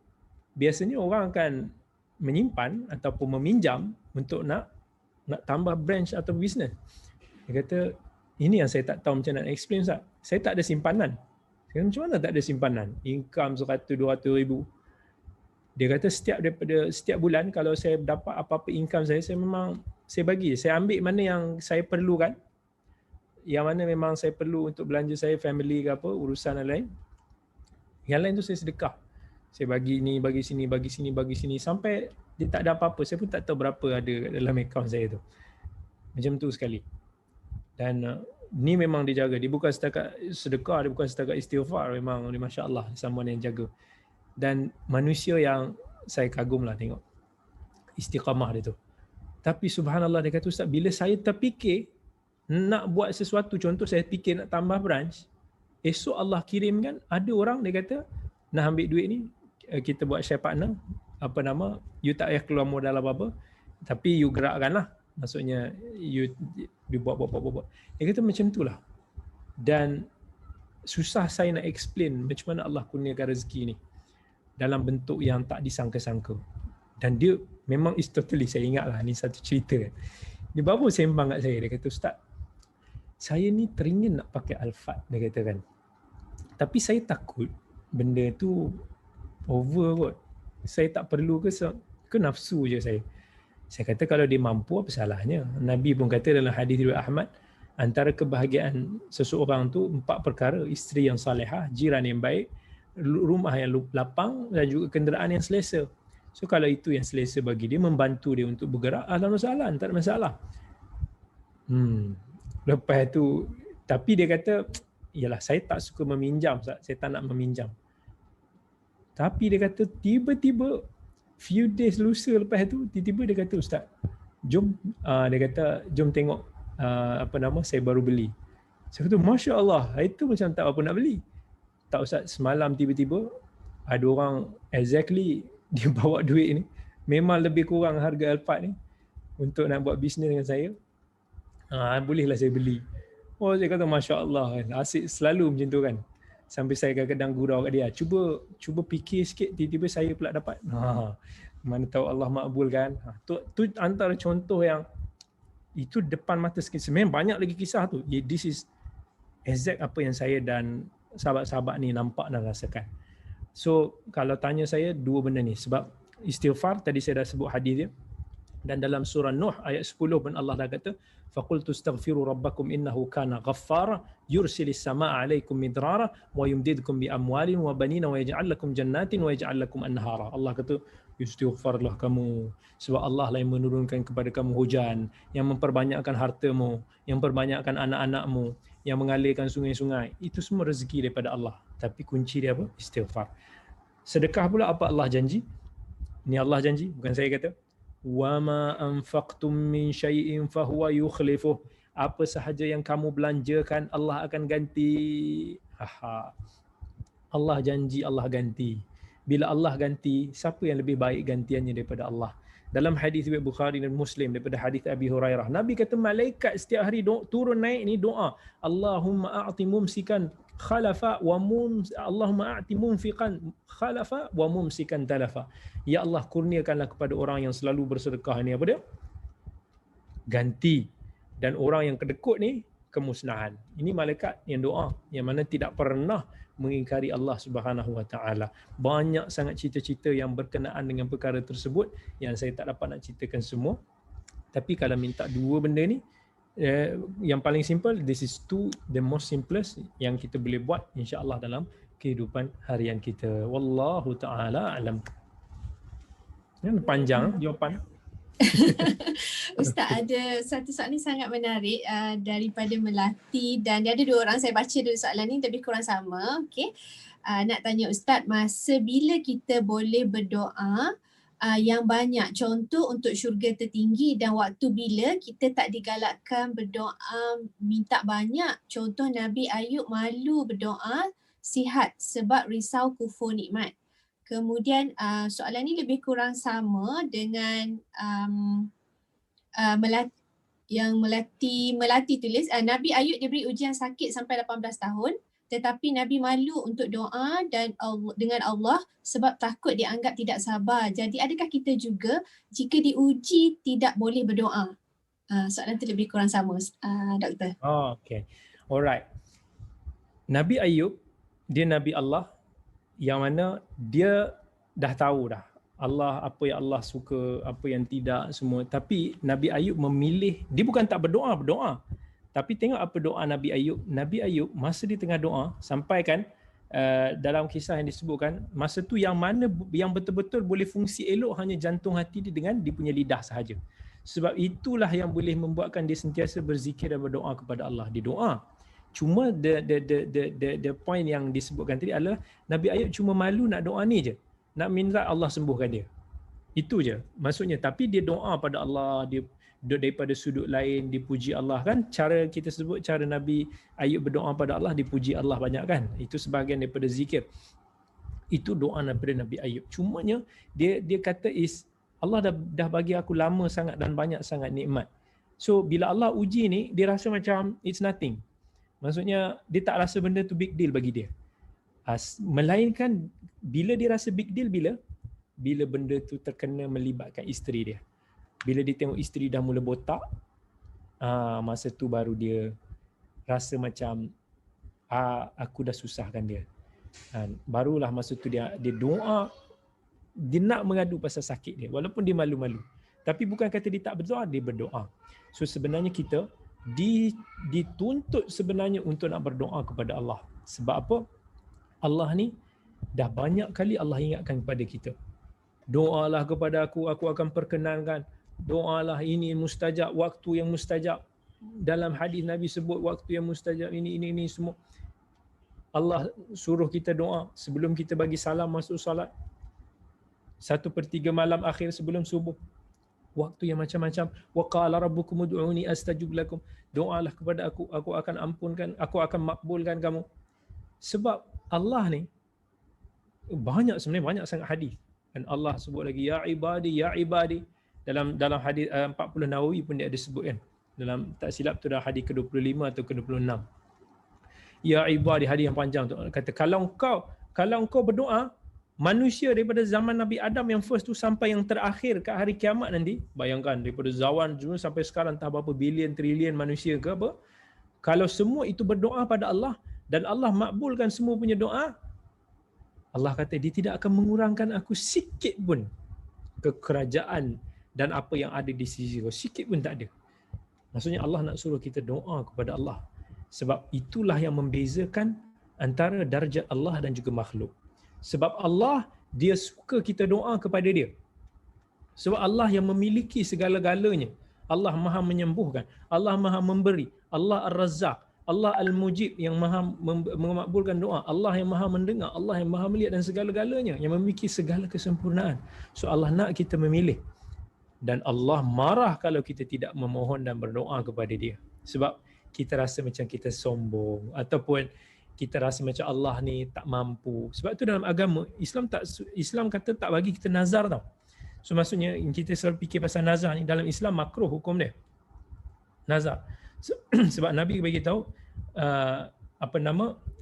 Biasanya orang akan menyimpan ataupun meminjam untuk nak tambah branch atau business. Dia kata, ini yang saya tak tahu macam nak explain, Ustaz. Saya tak ada simpanan. Saya kata, macam mana tak ada simpanan? Income 100-200 ribu. Dia kata setiap bulan kalau saya dapat apa-apa income saya memang saya bagi. Saya ambil mana yang saya perlukan. Yang mana memang saya perlu untuk belanja saya, family ke apa, urusan lain. Yang lain tu saya sedekah. Saya bagi ni, bagi sini sampai dia tak ada apa-apa. Saya pun tak tahu berapa ada dalam akaun saya tu. Macam tu sekali. Dan ni memang dia jaga. Dia bukan setakat sedekah, dia bukan setakat istighfar. Memang dia masya-Allah someone yang jaga. Dan manusia yang saya kagum lah tengok istiqamah dia tu. Tapi subhanallah, dia kata, Ustaz, bila saya terfikir nak buat sesuatu, contoh saya fikir nak tambah branch, esok Allah kirimkan ada orang, dia kata, nak ambil duit ni, kita buat share partner, you tak payah keluar modal apa-apa, tapi you gerakkan lah. Maksudnya you buat. Dia kata macam tu lah. Dan susah saya nak explain macam mana Allah kurniakan rezeki ni dalam bentuk yang tak disangka-sangka. Dan dia memang is totally, saya ingat lah ni satu cerita. Dia baru sembang kat saya, dia kata, Ustaz, saya ni teringin nak pakai Alphard, dia kata kan. Tapi saya takut benda tu over kot. Saya tak perlu ke nafsu je saya. Saya kata kalau dia mampu, apa salahnya? Nabi pun kata dalam hadis riwayat Ahmad, antara kebahagiaan seseorang tu 4 perkara: isteri yang salihah, jiran yang baik, rumah yang lapang, dan juga kenderaan yang selesa. So kalau itu yang selesa bagi dia, membantu dia untuk bergerak, alhamdulillah, tak ada masalah. Lepas tu, tapi dia kata, yalah, saya tak suka meminjam, saya tak nak meminjam. Tapi dia kata tiba-tiba few days lusa lepas tu, tiba-tiba dia kata, Ustaz, jom, dia kata, jom tengok saya baru beli. Saya kata, Masya Allah, itu macam tak apa nak beli. Tak, Ustaz, semalam tiba-tiba ada orang exactly dia bawa duit ni, memang lebih kurang harga Alphard ni untuk nak buat bisnes dengan saya. Bolehlah saya beli. Oh, saya kata Masya Allah, asyik selalu macam tu kan. Sampai saya kadang-kadang gurau kat dia, cuba fikir sikit, tiba-tiba saya pula dapat. Mana tahu Allah makbulkan. Tu antara contoh yang itu depan mata sikit. Sebenarnya banyak lagi kisah tu. This is exact apa yang saya dan sahabat-sahabat ni nampak dan rasakan. So kalau tanya saya, dua benda ni. Sebab istighfar, tadi saya dah sebut hadis dia. Dan dalam surah Nuh ayat 10 pun Allah dah kata, faqultu astaghfiru rabbakum innahu kana ghaffara yursilis samaa'a 'alaikum midrara wa yumdidkum bi amwalin wa banina wa yaj'al lakum jannatin wa yaj'al lakum anhara. Allah kata, istighfarlah kamu sebab Allah lah yang menurunkan kepada kamu hujan, yang memperbanyakkan hartamu, yang memperbanyakkan anak-anakmu, yang mengalirkan sungai-sungai. Itu semua rezeki daripada Allah. Tapi kunci dia apa? Istighfar. Sedekah pula apa Allah janji? Ni Allah janji, bukan saya kata. وَمَا أَنْفَقْتُم مِّن شَيْءٍ فَهُوَ يُخْلِفُهُ. Apa sahaja yang kamu belanjakan, Allah akan ganti. Allah janji, Allah ganti. Bila Allah ganti, siapa yang lebih baik gantiannya daripada Allah? Dalam hadis riwayat Bukhari dan Muslim daripada hadis Abi Hurairah, Nabi kata malaikat setiap hari turun naik ni doa, Allahumma a'ti mumsikan khalafa wa Allahumma a'ti munfiqan khalafa wa mumsikan talafa. Ya Allah, kurniakanlah kepada orang yang selalu bersedekah ni apa dia? Ganti. Dan orang yang kedekut ni kemusnahan. Ini malaikat yang doa, yang mana tidak pernah mengingkari Allah Subhanahu Wa Taala. Banyak sangat cerita-cerita yang berkenaan dengan perkara tersebut yang saya tak dapat nak ceritakan semua. Tapi kalau minta dua benda ni, yang paling simple, this is the most simplest yang kita boleh buat insya-Allah dalam kehidupan harian kita. Wallahu taala alam. Yang panjang jawapan. Ustaz, ada satu soalan ni sangat menarik daripada Melati, dan dia ada dua orang. Saya baca dulu soalan ni, lebih kurang sama. Okay. Nak tanya Ustaz, masa bila kita boleh berdoa yang banyak, contoh untuk syurga tertinggi, dan waktu bila kita tak digalakkan berdoa minta banyak, contoh Nabi Ayub malu berdoa sihat sebab risau kufur nikmat. Kemudian soalan ni lebih kurang sama dengan Melati. yang Melati tulis, Nabi Ayub diberi ujian sakit sampai 18 tahun, tetapi Nabi malu untuk doa dan dengan Allah sebab takut dianggap tidak sabar. Jadi adakah kita juga jika diuji tidak boleh berdoa? Soalan tu lebih kurang sama, Doktor. Oh, okay. Alright. Nabi Ayub, dia Nabi Allah yang mana dia dah tahu dah Allah, apa yang Allah suka, apa yang tidak, semua. Tapi Nabi Ayub memilih, dia bukan tak berdoa. Tapi tengok apa doa Nabi Ayub. Nabi Ayub masa dia tengah doa, sampai kan dalam kisah yang disebutkan, masa tu yang mana yang betul-betul boleh fungsi elok hanya jantung hati dia dengan dia punya lidah sahaja. Sebab itulah yang boleh membuatkan dia sentiasa berzikir dan berdoa kepada Allah. Dia doa. Cuma the point yang disebutkan tadi adalah Nabi Ayub cuma malu nak doa ni je. Nak minta Allah sembuhkan dia. Itu je maksudnya. Tapi dia doa pada Allah, dia daripada sudut lain dipuji Allah kan. Cara kita sebut cara Nabi Ayub berdoa pada Allah, dipuji Allah banyak kan. Itu sebahagian daripada zikir. Itu doa daripada Nabi Ayub. Cumanya dia kata Allah dah bagi aku lama sangat dan banyak sangat nikmat. So bila Allah uji ni, dia rasa macam it's nothing. Maksudnya dia tak rasa benda tu big deal bagi dia. Melainkan bila dia rasa big deal bila benda tu terkena melibatkan isteri dia. Bila dia tengok isteri dah mula botak, masa tu baru dia rasa macam aku dah susahkan dia. Barulah masa tu dia doa, dia nak mengadu pasal sakit dia walaupun dia malu-malu. Tapi bukan kata dia tak berdoa, dia berdoa. So sebenarnya kita dituntut sebenarnya untuk nak berdoa kepada Allah. Sebab apa? Allah ni dah banyak kali Allah ingatkan kepada kita. Doalah kepada aku akan perkenankan. Doalah, ini mustajab, waktu yang mustajab. Dalam hadis Nabi sebut waktu yang mustajab ini semua. Allah suruh kita doa sebelum kita bagi salam masuk solat. 1/3 malam akhir sebelum subuh. Waktu yang macam-macam. Wa qala rabbukum ud'uni astajib lakum. Doalah kepada aku akan ampunkan, aku akan makbulkan kamu. Sebab Allah ni sebenarnya banyak sangat hadis. Dan Allah sebut lagi ya ibadi. Dalam hadis 40 Nawawi pun dia ada sebut kan. Dalam tak silap tu dah hadis ke-25 atau ke-26. Ya ibadi, hadis yang panjang tu kata kalau engkau berdoa, manusia daripada zaman Nabi Adam yang first tu sampai yang terakhir kat hari kiamat nanti, bayangkan daripada zaman dulu sampai sekarang entah berapa bilion trilion manusia ke apa, kalau semua itu berdoa pada Allah dan Allah makbulkan semua punya doa, Allah kata dia tidak akan mengurangkan aku sikit pun kekerajaan dan apa yang ada di sisi kau, sikit pun tak ada. Maksudnya Allah nak suruh kita doa kepada Allah. Sebab itulah yang membezakan antara darjat Allah dan juga makhluk. Sebab Allah, dia suka kita doa kepada dia. Sebab Allah yang memiliki segala-galanya. Allah Maha menyembuhkan, Allah Maha memberi, Allah Ar-Razzaq, Allah Al-Mujib yang Maha memakbulkan doa, Allah yang Maha mendengar, Allah yang Maha melihat dan segala-galanya, yang memiliki segala kesempurnaan. So Allah nak kita memilih. Dan Allah marah kalau kita tidak memohon dan berdoa kepada dia. Sebab kita rasa macam kita sombong ataupun kita rasa macam Allah ni tak mampu. Sebab tu dalam agama Islam kata tak bagi kita nazar tau. So maksudnya kita selalu fikir pasal nazar ni, dalam Islam makruh hukum dia. Nazar. Sebab Nabi bagi tahu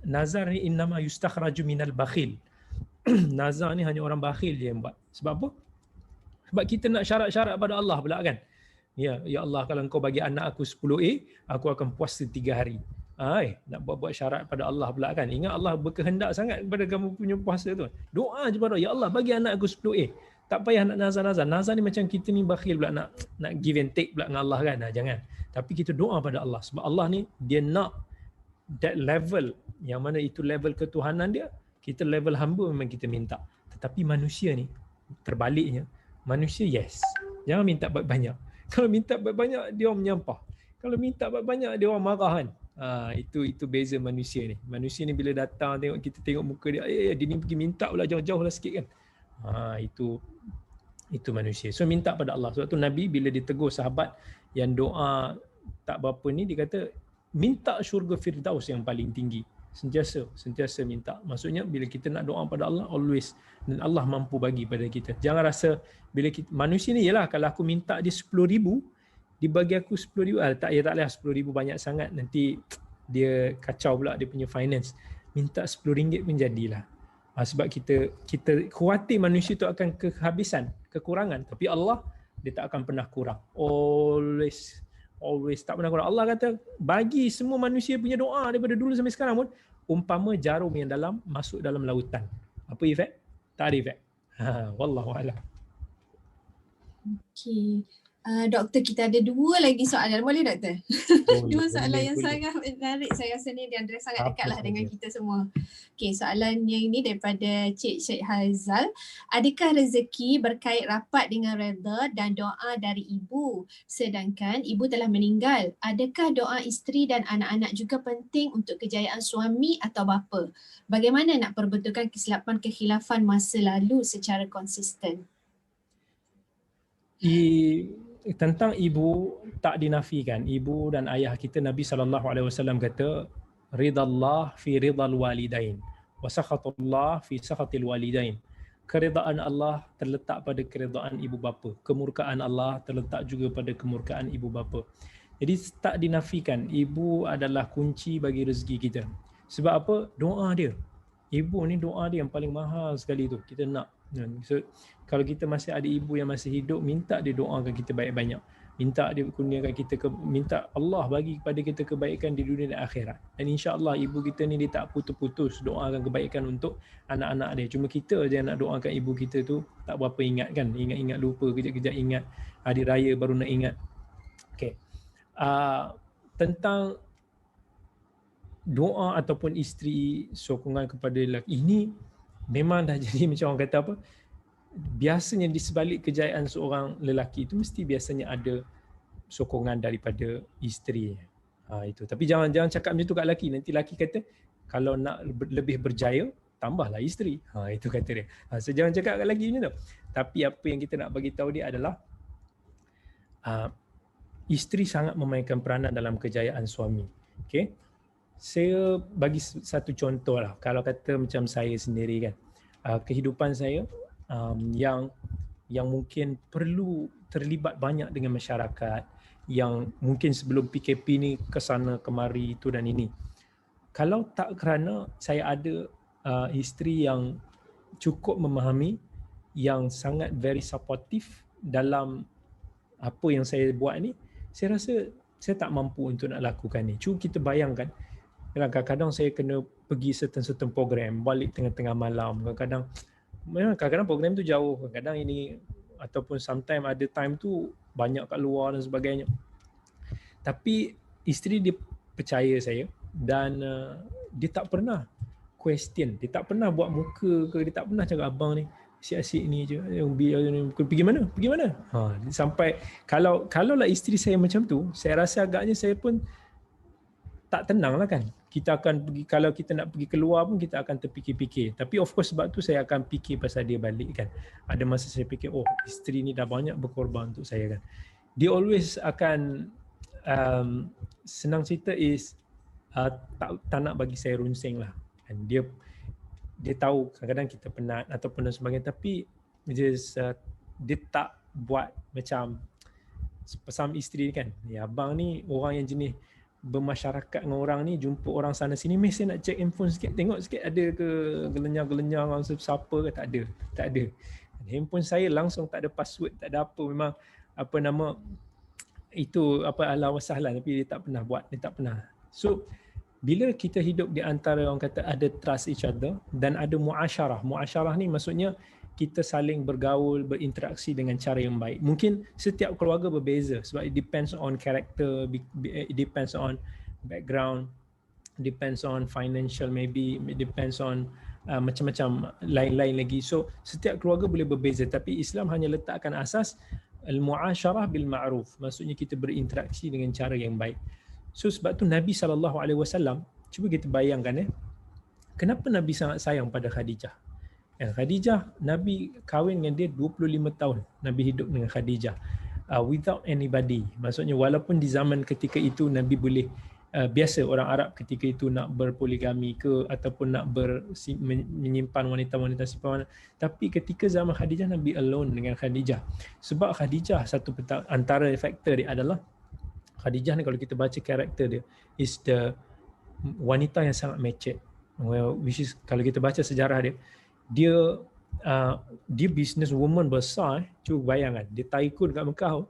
nazar ni innama yustakhraju minal bakhil. Nazar ni hanya orang bakhil je yang buat. Sebab apa? Sebab kita nak syarat-syarat pada Allah pula kan. Ya Allah, kalau engkau bagi anak aku 10A, aku akan puasa 3 hari. Nak buat syarat pada Allah pula kan. Ingat Allah berkehendak sangat kepada kamu punya puasa tu. Doa je pada ya Allah, bagi anak aku 10A. Tak payah nak nazar-nazar. Nazar ni macam kita ni bakhil pula nak give and take pula dengan Allah kan. Jangan. Tapi kita doa pada Allah. Sebab Allah ni dia nak that level, yang mana itu level ketuhanan dia, kita level hamba memang kita minta. Tetapi manusia ni terbaliknya. Manusia yes. Jangan minta banyak. Kalau minta banyak dia orang menyampah. Kalau minta banyak dia orang marah kan. Itu beza manusia ni. Manusia ni bila datang kita tengok muka dia, dia ni pergi minta pula jauh-jauh lah sikit kan. Itu manusia. So minta pada Allah. Sebab tu Nabi bila ditegur sahabat yang doa tak berapa ni, dia kata minta syurga Firdaus yang paling tinggi. Sentiasa minta. Maksudnya bila kita nak doa pada Allah, always, dan Allah mampu bagi pada kita. Jangan rasa bila kita, manusia ni ialah kalau aku minta dia 10,000, dibagi aku 10,000, tak boleh 10,000 banyak sangat, nanti dia kacau pula dia punya finance. Minta RM10 pun jadilah. Sebab kita khawatir manusia tu akan kehabisan, kekurangan, tapi Allah dia tak akan pernah kurang. Always tak pernah kurang. Allah kata bagi semua manusia punya doa daripada dulu sampai sekarang pun umpama jarum yang dalam masuk dalam lautan. Apa efek? Tak ada efek. Wallahu a'lam. Okey. Doktor, kita ada 2 lagi soalan. Boleh doktor? 2 soalan yang sangat menarik. Saya rasa ni dia sangat dekat lah dengan kita semua. Okey, soalan yang ini daripada Cik Syed Hazal. Adakah rezeki berkait rapat dengan redha dan doa dari ibu? Sedangkan ibu telah meninggal. Adakah doa isteri dan anak-anak juga penting untuk kejayaan suami atau bapa? Bagaimana nak perbetulkan kesilapan kekhilafan masa lalu secara konsisten? Tentang ibu tak dinafikan. Ibu dan ayah kita, Nabi SAW kata ridallah fi ridal walidain wa sakhatullah fi sakhatil walidain. Keridaan Allah terletak pada keridaan ibu bapa. Kemurkaan Allah terletak juga pada kemurkaan ibu bapa. Jadi tak dinafikan, ibu adalah kunci bagi rezeki kita. Sebab apa? Doa dia. Ibu ni doa dia yang paling mahal sekali tu. Kita nak. So, kalau kita masih ada ibu yang masih hidup, minta dia doakan kita baik-banyak. Minta dia kurniakan kita, minta Allah bagi kepada kita kebaikan di dunia dan akhirat. Dan insya-Allah ibu kita ni dia tak putus-putus doakan kebaikan untuk anak-anak dia. Cuma kita je nak doakan ibu kita tu tak berapa ingat kan. Ingat-ingat lupa, kejap-kejap ingat. Hari raya baru nak ingat. Okey. Tentang doa ataupun isteri sokongan kepada lelaki, ini memang dah jadi macam orang kata apa, biasanya di sebalik kejayaan seorang lelaki itu mesti biasanya ada sokongan daripada isteri. Itu. Tapi jangan cakap macam tu kat lelaki. Nanti lelaki kata kalau nak lebih berjaya tambahlah isteri. Itu kata dia. So jangan cakap kat lelaki macam tu. Tapi apa yang kita nak bagi tahu dia adalah isteri sangat memainkan peranan dalam kejayaan suami. Okey. Saya bagi satu contoh lah. Kalau kata macam saya sendiri kan, kehidupan saya yang mungkin perlu terlibat banyak dengan masyarakat, yang mungkin sebelum PKP ni kesana kemari itu dan ini. Kalau tak kerana saya ada isteri yang cukup memahami, yang sangat very supportive dalam apa yang saya buat ni, saya rasa saya tak mampu untuk nak lakukan ni. Cuba kita bayangkan, kadang-kadang saya kena pergi certain program, balik tengah-tengah malam. Kadang-kadang program tu jauh, kadang-kadang ini ataupun sometimes ada time tu banyak kat luar dan sebagainya. Tapi isteri dia percaya saya dan dia tak pernah question, dia tak pernah buat muka ke, dia tak pernah cakap abang ni asyik-asyik ni je, pergi mana? Sampai kalau lah isteri saya macam tu, saya rasa agaknya saya pun tak tenang lah kan. Kita akan pergi, kalau kita nak pergi keluar pun kita akan terfikir-fikir. Tapi of course sebab tu saya akan fikir pasal dia balik kan. Ada masa saya fikir, oh isteri ni dah banyak berkorban untuk saya kan. Dia always akan senang cerita is tak nak bagi saya runsing lah. Dan dia tahu kadang-kadang kita penat ataupun dan sebagainya, tapi dia tak buat macam pasal isteri kan. Ya, abang ni orang yang jenis bermasyarakat dengan orang ni, jumpa orang sana sini, mesti nak check handphone sikit, tengok sikit ada ke gelenyang-gelenyang orang siapa ke, tak ada. Handphone saya langsung tak ada password, tak ada apa, memang apa nama itu apa ala wasahlan, tapi dia tak pernah buat, dia tak pernah. So bila kita hidup di antara orang kata ada trust each other dan ada muasyarah. Muasyarah ni maksudnya kita saling bergaul, berinteraksi dengan cara yang baik. Mungkin setiap keluarga berbeza sebab it depends on character, it depends on background, depends on financial, maybe it depends on macam-macam lain-lain lagi. So setiap keluarga boleh berbeza, tapi Islam hanya letakkan asas al-muasyarah bil ma'ruf. Maksudnya kita berinteraksi dengan cara yang baik. So sebab tu Nabi SAW, cuba kita bayangkan kenapa Nabi sangat sayang pada Khadijah. Khadijah, Nabi kahwin dengan dia 25 tahun. Nabi hidup dengan Khadijah without anybody. Maksudnya walaupun di zaman ketika itu Nabi boleh biasa orang Arab ketika itu nak berpoligami ke ataupun nak menyimpan wanita-wanita simpan. Tapi ketika zaman Khadijah, Nabi alone dengan Khadijah. Sebab Khadijah antara faktor dia adalah Khadijah ni, kalau kita baca karakter dia, is the wanita yang sangat matured. Well, which is kalau kita baca sejarah dia business woman besar. Cuba bayangkan, dia tycoon kat Mekah.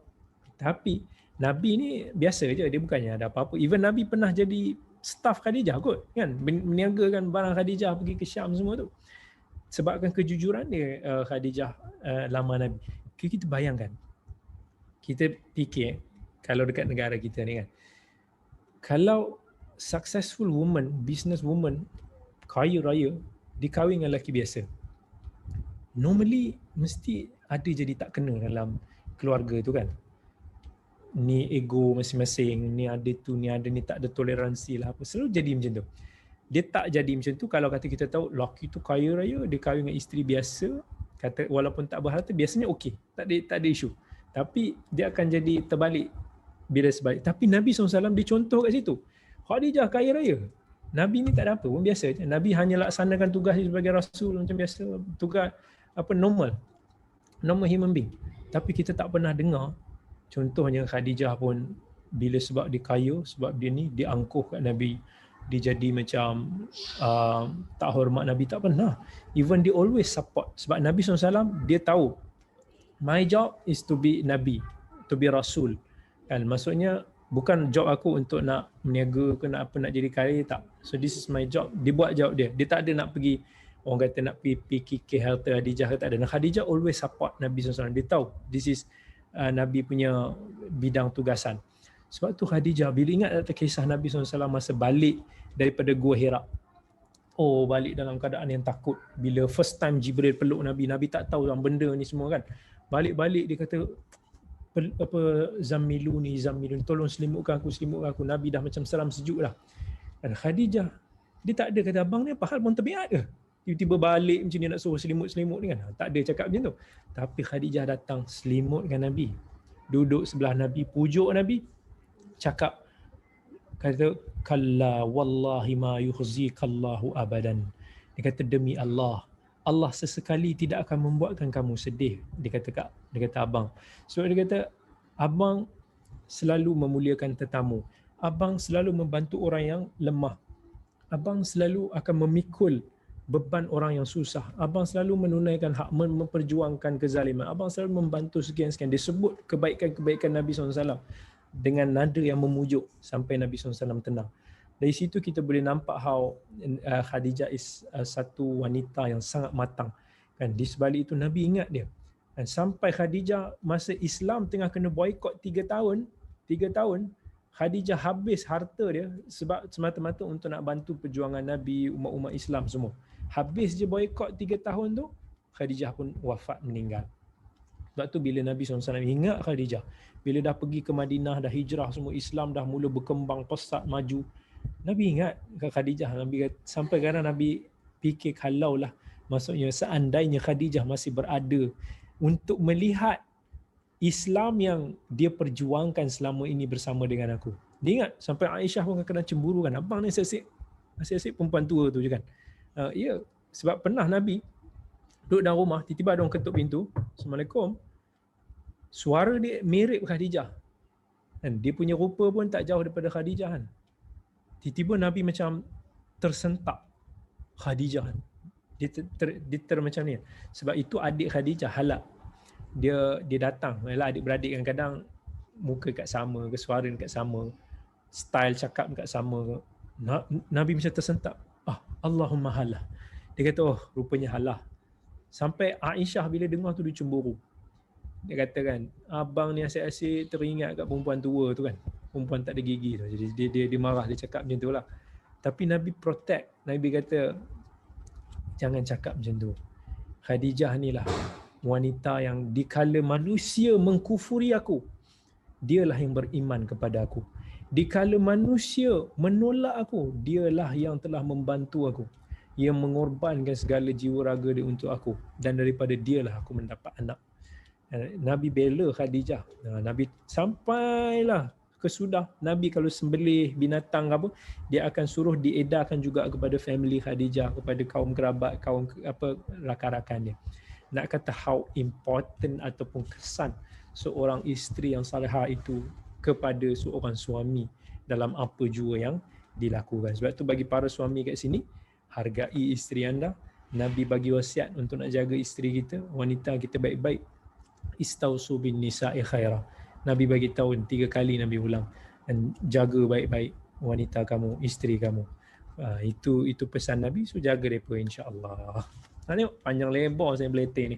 Tapi Nabi ni biasa je, dia bukannya ada apa-apa. Even Nabi pernah jadi staff Khadijah kot, kan, meniagakan barang Khadijah pergi ke Syam semua tu. Sebabkan kejujuran dia, Khadijah lama Nabi. Kita bayangkan, kita fikir kalau dekat negara kita ni kan, kalau successful woman, business woman, kaya raya, dikahwin dengan lelaki biasa, normally mesti ada jadi tak kena dalam keluarga tu kan. Ni ego masing-masing, ni ada tu, ni ada, ni tak ada toleransi lah apa. Selalu jadi macam tu. Dia tak jadi macam tu kalau kata kita tahu lelaki tu kaya raya, dia kahwin dengan isteri biasa, kata walaupun tak berharta, biasanya okey, tak ada isu. Tapi dia akan jadi terbalik bila sebalik. Tapi Nabi SAW dia contoh kat situ. Khadijah kaya raya, Nabi ni tak ada apa pun, biasa je. Nabi hanya laksanakan tugas dia sebagai rasul macam biasa, tugas apa normal human being. Tapi kita tak pernah dengar contohnya Khadijah pun bila sebab dia kaya, sebab dia ni dia angkuh kat Nabi, dia jadi macam tak hormat Nabi, tak pernah. Even dia always support. Sebab Nabi SAW dia tahu my job is to be Nabi, to be Rasul. Kan, maksudnya bukan job aku untuk nak meniaga ke nak apa, nak jadi kaya, tak. So this is my job. Dia buat job dia. Dia tak ada nak pergi, orang kata nak pergi PKK Helter Khadijah ke, tak ada. Nah, Khadijah always support Nabi SAW. Dia tahu this is Nabi punya bidang tugasan. Sebab tu Khadijah, bila ingat kisah Nabi SAW masa balik daripada Gua Hira, balik dalam keadaan yang takut. Bila first time Jibril peluk Nabi, Nabi tak tahu dalam benda ni semua kan. Balik-balik dia kata, Zammiluni, tolong selimutkan aku. Nabi dah macam seram sejuk lah. Dan Khadijah, dia tak ada kata abang ni apa hal, pun tabiat ke? Tiba-tiba balik macam ni nak suruh selimut-selimut ni kan. Tak ada cakap macam tu. Tapi Khadijah datang selimutkan Nabi. Duduk sebelah Nabi, pujuk Nabi. Cakap, kata, kalla wallahi ma yukhzikallahu abadan. Dia kata, demi Allah, Allah sesekali tidak akan membuatkan kamu sedih. Dia kata abang. So dia kata, abang selalu memuliakan tetamu. Abang selalu membantu orang yang lemah. Abang selalu akan memikul beban orang yang susah. Abang selalu menunaikan hak, memperjuangkan kezaliman. Abang selalu membantu sekian-sekian. Dia sebut kebaikan-kebaikan Nabi SAW dengan nada yang memujuk sampai Nabi SAW tenang. Dari situ kita boleh nampak how Khadijah is satu wanita yang sangat matang. Kan, di sebalik itu Nabi ingat dia. Dan sampai Khadijah masa Islam tengah kena boykot 3 tahun, Khadijah habis harta dia sebab semata-mata untuk nak bantu perjuangan Nabi, umat-umat Islam semua. Habis je boykot 3 tahun tu, Khadijah pun wafat, meninggal. Sebab tu bila Nabi SAW ingat Khadijah, bila dah pergi ke Madinah, dah hijrah semua, Islam dah mula berkembang pesat maju, Nabi ingat ke Khadijah. Nabi sampai kadang Nabi fikir kalaulah, maksudnya seandainya Khadijah masih berada untuk melihat Islam yang dia perjuangkan selama ini bersama dengan aku. Dia ingat sampai Aisyah pun kadang cemburu kan, abang ni asyik perempuan tua tu je kan. Ya, sebab pernah Nabi duduk dalam rumah, tiba-tiba ada orang ketuk pintu, Assalamualaikum. Suara dia mirip Khadijah. Dan dia punya rupa pun tak jauh daripada Khadijah kan. Tiba-tiba Nabi macam tersentak Khadijah. Dia macam ni. Sebab itu adik Khadijah, Halak. Dia datang. Yalah, adik-beradik kadang-kadang muka kat sama ke, suara dekat sama, style cakap dekat sama. Nabi macam tersentak. Allahumma halah. Dia kata, rupanya halah. Sampai Aisyah bila dengar tu dia cemburu. Dia kata kan, abang ni asyik-asyik teringat kat perempuan tua tu kan. Perempuan tak ada gigi tu. Jadi dia marah, dia cakap macam tu lah. Tapi Nabi protect. Nabi kata, jangan cakap macam tu. Khadijah ni lah wanita yang dikala manusia mengkufuri aku, dialah yang beriman kepada aku. Dikala manusia menolak aku, dialah yang telah membantu aku, yang mengorbankan segala jiwa raga dia untuk aku, dan daripada dialah aku mendapat anak. Nabi bela Khadijah. Nabi sampailah kesudah. Nabi kalau sembelih binatang apa, dia akan suruh diedarkan juga kepada family Khadijah, kepada kaum kerabat, kaum rakan-rakan dia. Nak kata how important ataupun kesan seorang isteri yang salihah itu kepada seorang suami dalam apa jua yang dilakukan. Sebab tu bagi para suami kat sini, hargai isteri anda. Nabi bagi wasiat untuk nak jaga isteri kita, wanita kita baik-baik. Istausu bin nisa'i khaira. Nabi bagi tahu 3 kali Nabi ulang, dan jaga baik-baik wanita kamu, isteri kamu. Itu pesan Nabi, so jaga mereka insya-Allah. Tengok panjang lebar saya beletih ni.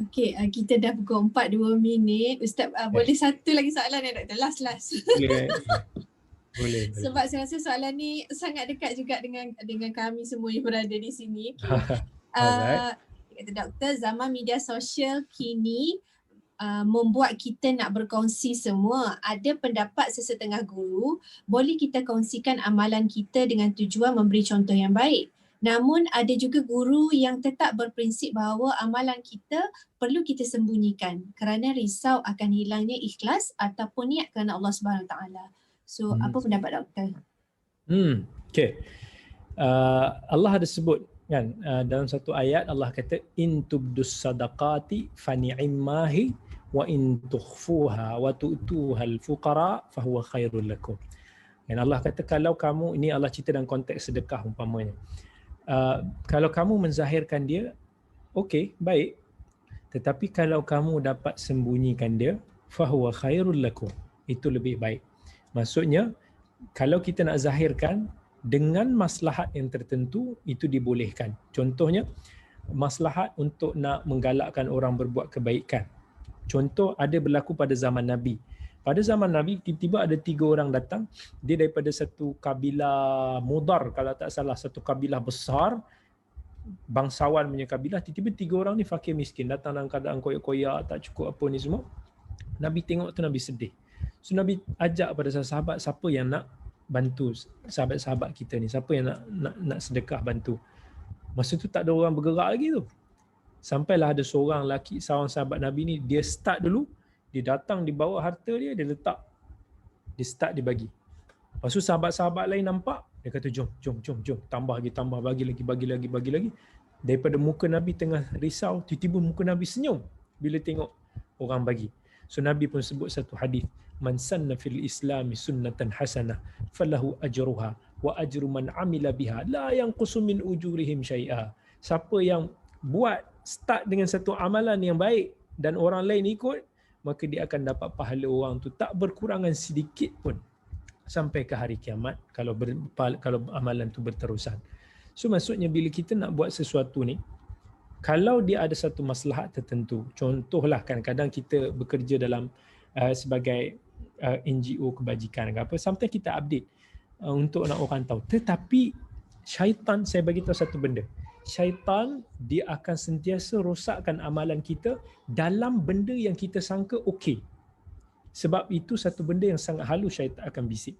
Okey, kita dah pukul 4, 2 minit. Ustaz, boleh satu lagi soalan ya Doktor? Last. Boleh. Sebab saya rasa soalan ni sangat dekat juga dengan kami semua yang berada di sini. Kata Doktor, zaman media sosial kini membuat kita nak berkongsi semua. Ada pendapat sesetengah guru, boleh kita kongsikan amalan kita dengan tujuan memberi contoh yang baik. Namun ada juga guru yang tetap berprinsip bahawa amalan kita perlu kita sembunyikan kerana risau akan hilangnya ikhlas ataupun niat kerana Allah Subhanahu Taala. So apa pendapat Doktor? Okay. Allah ada sebut kan, dalam satu ayat Allah kata in tubdus sadaqati fa ni'mahi wa in tukhfuha wa tu'tuhal fuqara fa huwa khairul lakum. Dan Allah kata kalau kamu, ini Allah cerita dalam konteks sedekah umpamanya. Kalau kamu menzahirkan dia, okey, baik. Tetapi kalau kamu dapat sembunyikan dia, fahuwa khairul lakum, itu lebih baik. Maksudnya, kalau kita nak zahirkan dengan maslahat yang tertentu, itu dibolehkan. Contohnya, maslahat untuk nak menggalakkan orang berbuat kebaikan. Contoh ada berlaku pada zaman Nabi. Pada zaman Nabi, tiba-tiba ada 3 orang datang. Dia daripada satu kabilah Mudar, kalau tak salah, satu kabilah besar, bangsawan punya kabilah. Tiba-tiba 3 orang ni fakir miskin, datang dalam keadaan koyak-koyak, tak cukup apa ni semua. Nabi tengok tu, Nabi sedih. So Nabi ajak pada sahabat, siapa yang nak bantu sahabat-sahabat kita ni, siapa yang nak sedekah bantu. Masa tu tak ada orang bergerak lagi tu. Sampailah ada seorang sahabat Nabi ni, dia start dulu. Dia datang di bawah harta dia letak. Dia start dibagi. Lepas tu sahabat-sahabat lain nampak, dia kata jom. Tambah lagi, bagi lagi. Daripada muka Nabi tengah risau, tiba-tiba muka Nabi senyum bila tengok orang bagi. So Nabi pun sebut satu hadis, man sanna fil islami sunnatan hasanah falahu ajruha wa ajru man amila biha la yanqusu min ujurihim syai'a. Siapa yang buat start dengan satu amalan yang baik dan orang lain ikut, maka dia akan dapat pahala orang tu tak berkurangan sedikit pun sampai ke hari kiamat kalau amalan tu berterusan. So maksudnya bila kita nak buat sesuatu ni, kalau dia ada satu maslahat tertentu, contohlah kadang-kadang kita bekerja dalam sebagai NGO kebajikan ke apa, sometimes kita update untuk nak orang tahu. Tetapi syaitan, saya bagi tahu satu benda. Syaitan dia akan sentiasa rosakkan amalan kita dalam benda yang kita sangka okey. Sebab itu satu benda yang sangat halus syaitan akan bisik.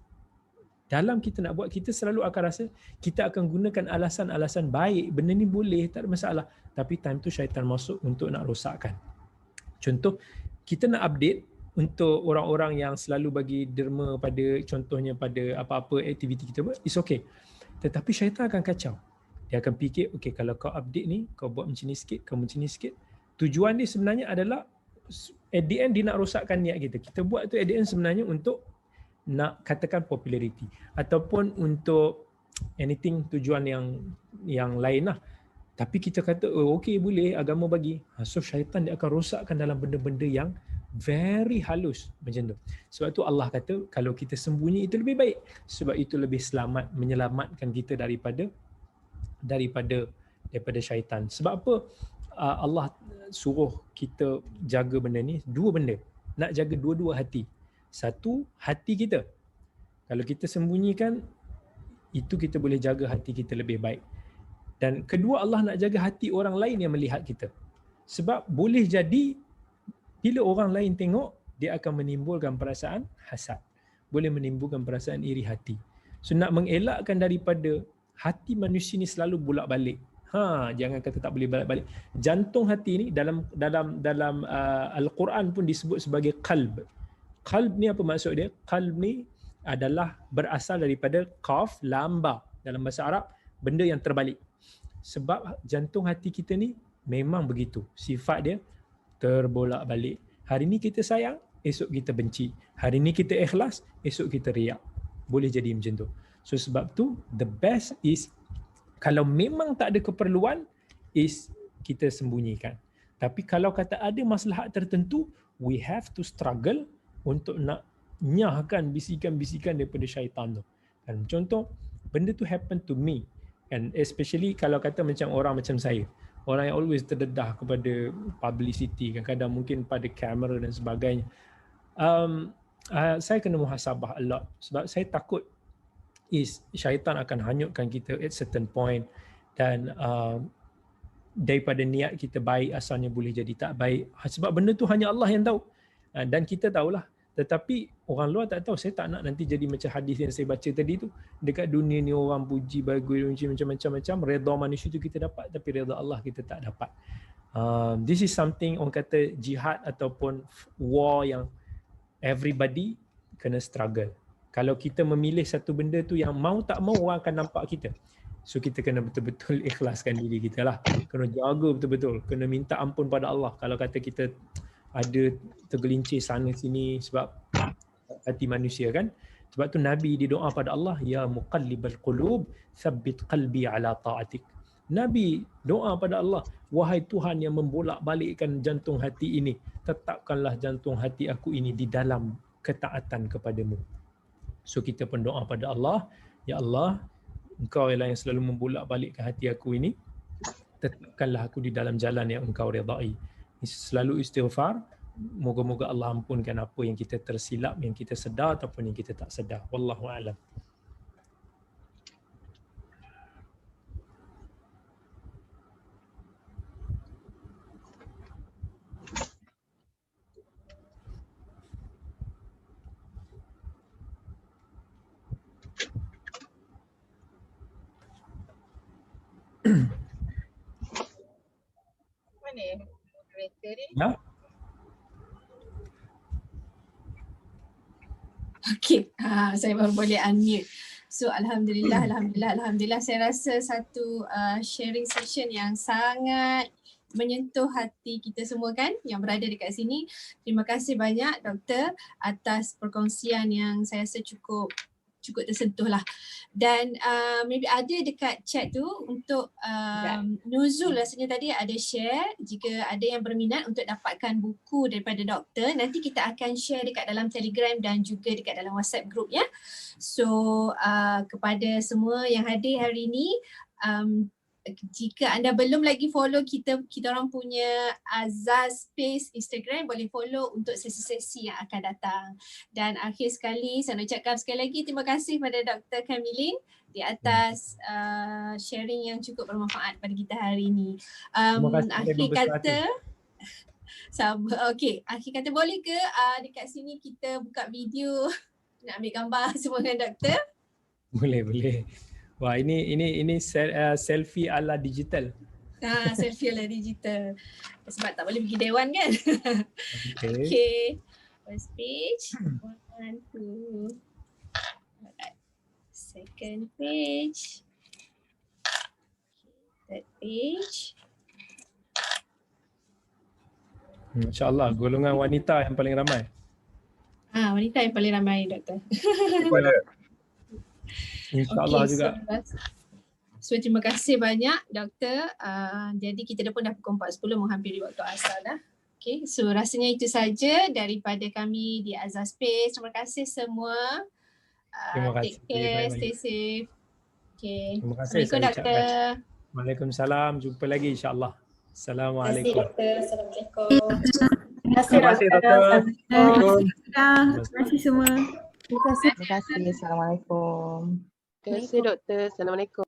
Dalam kita nak buat, kita selalu akan rasa kita akan gunakan alasan-alasan baik, benda ni boleh, tak ada masalah. Tapi time tu syaitan masuk untuk nak rosakkan. Contoh, kita nak update untuk orang-orang yang selalu bagi derma pada, contohnya pada apa-apa aktiviti kita buat, it's okay. Tetapi syaitan akan kacau. Dia akan fikir, okay, kalau kau update ni, kau buat macam ni sikit, kau macam ni sikit. Tujuan dia sebenarnya adalah, at the end dia nak rosakkan niat kita. Kita buat tu at the end sebenarnya untuk nak katakan populariti. Ataupun untuk anything, tujuan yang lain lah. Tapi kita kata, oh, okay, boleh, agama bagi. So syaitan dia akan rosakkan dalam benda-benda yang very halus macam tu. Sebab tu Allah kata, kalau kita sembunyi itu lebih baik. Sebab itu lebih selamat, menyelamatkan kita daripada syaitan. Sebab apa Allah suruh kita jaga benda ni? 2 benda. Nak jaga dua-dua hati. Satu, hati kita. Kalau kita sembunyikan, itu kita boleh jaga hati kita lebih baik. Dan kedua, Allah nak jaga hati orang lain yang melihat kita. Sebab boleh jadi bila orang lain tengok, dia akan menimbulkan perasaan hasad. Boleh menimbulkan perasaan iri hati. So nak mengelakkan daripada hati manusia ni selalu bolak-balik. Jangan kata tak boleh balik-balik. Jantung hati ni dalam Al-Quran pun disebut sebagai qalb. Qalb ni apa maksud dia? Qalb ni adalah berasal daripada qaf, lam, ba. Dalam bahasa Arab, benda yang terbalik. Sebab jantung hati kita ni memang begitu. Sifat dia terbolak-balik. Hari ni kita sayang, esok kita benci. Hari ni kita ikhlas, esok kita riak. Boleh jadi macam tu. So sebab tu, the best is kalau memang tak ada keperluan, is kita sembunyikan. Tapi kalau kata ada maslahat tertentu, we have to struggle untuk nak nyahkan bisikan-bisikan daripada syaitan tu. Dan contoh, benda tu happen to me. And especially kalau kata macam orang macam saya. Orang yang always terdedah kepada publicity, kadang-kadang mungkin pada kamera dan sebagainya. Saya kena muhasabah a lot. Sebab saya takut is syaitan akan hanyutkan kita at certain point. Dan daripada niat kita baik, asalnya boleh jadi tak baik. Sebab benda tu hanya Allah yang tahu. Dan kita tahulah. Tetapi orang luar tak tahu. Saya tak nak nanti jadi macam hadis yang saya baca tadi tu. Dekat dunia ni orang puji, bagus, macam-macam. Redha manusia tu kita dapat, tapi redha Allah kita tak dapat. This is something orang kata jihad ataupun war yang everybody kena struggle. Kalau kita memilih satu benda tu yang mau tak mau orang akan nampak kita. So kita kena betul-betul ikhlaskan diri kita lah. Kena jaga betul-betul. Kena minta ampun pada Allah. Kalau kata kita ada tergelincir sana sini sebab hati manusia kan. Sebab tu Nabi dia doa pada Allah, ya muqallibal qulub, tsabbit qalbi ala ta'atik. Nabi doa pada Allah, wahai Tuhan yang membolak-balikkan jantung hati ini, tetapkanlah jantung hati aku ini di dalam ketaatan kepadamu. So kita pun doa pada Allah, ya Allah, Engkau ialah yang selalu membolak-balikkan hati aku ini, tetapkanlah aku di dalam jalan yang Engkau redai. Selalu istighfar, moga-moga Allah ampunkan apa yang kita tersilap, yang kita sedar ataupun yang kita tak sedar. Wallahu a'lam. Mana moderator ni? Ya? Okay, saya baru boleh unmute. So Alhamdulillah, saya rasa satu sharing session yang sangat menyentuh hati kita semua kan yang berada dekat sini. Terima kasih banyak Doktor atas perkongsian yang saya rasa cukup tersentuh lah. Dan maybe ada dekat chat tu untuk Nuzul rasanya tadi ada share, jika ada yang berminat untuk dapatkan buku daripada doktor, nanti kita akan share dekat dalam Telegram dan juga dekat dalam WhatsApp group ya. So kepada semua yang hadir hari ini, jika anda belum lagi follow kita orang punya Azaz Space Instagram, boleh follow untuk sesi-sesi yang akan datang. Dan akhir sekali saya nak ucapkan sekali lagi terima kasih pada Dr. Kamilin di atas sharing yang cukup bermanfaat pada kita hari ini. Akhir kata akhir kata boleh ke dekat sini kita buka video nak ambil gambar semua dengan doktor? Boleh. Wah, ini selfie ala digital. Selfie ala digital. Sebab tak boleh pergi dewan kan? Okay. Okay. First page. 1, 2. Alright. Second page. Third page. InsyaAllah golongan wanita yang paling ramai. Wanita yang paling ramai, doktor. InsyaAllah juga. So terima kasih banyak doktor. Jadi kita pun dah pukul 4.10 menghampiri waktu asar dah. Okay, so rasanya itu saja daripada kami di Azaz Space. Terima kasih semua. Terima kasih. Take care, stay safe. Okay. Terima kasih. Assalamualaikum doktor. Waalaikumsalam. Jumpa lagi insyaAllah. Assalamualaikum. Terima kasih doktor. Assalamualaikum. Terima kasih doktor. Terima kasih semua. Terima kasih. Assalamualaikum. Terima kasih doktor. Assalamualaikum.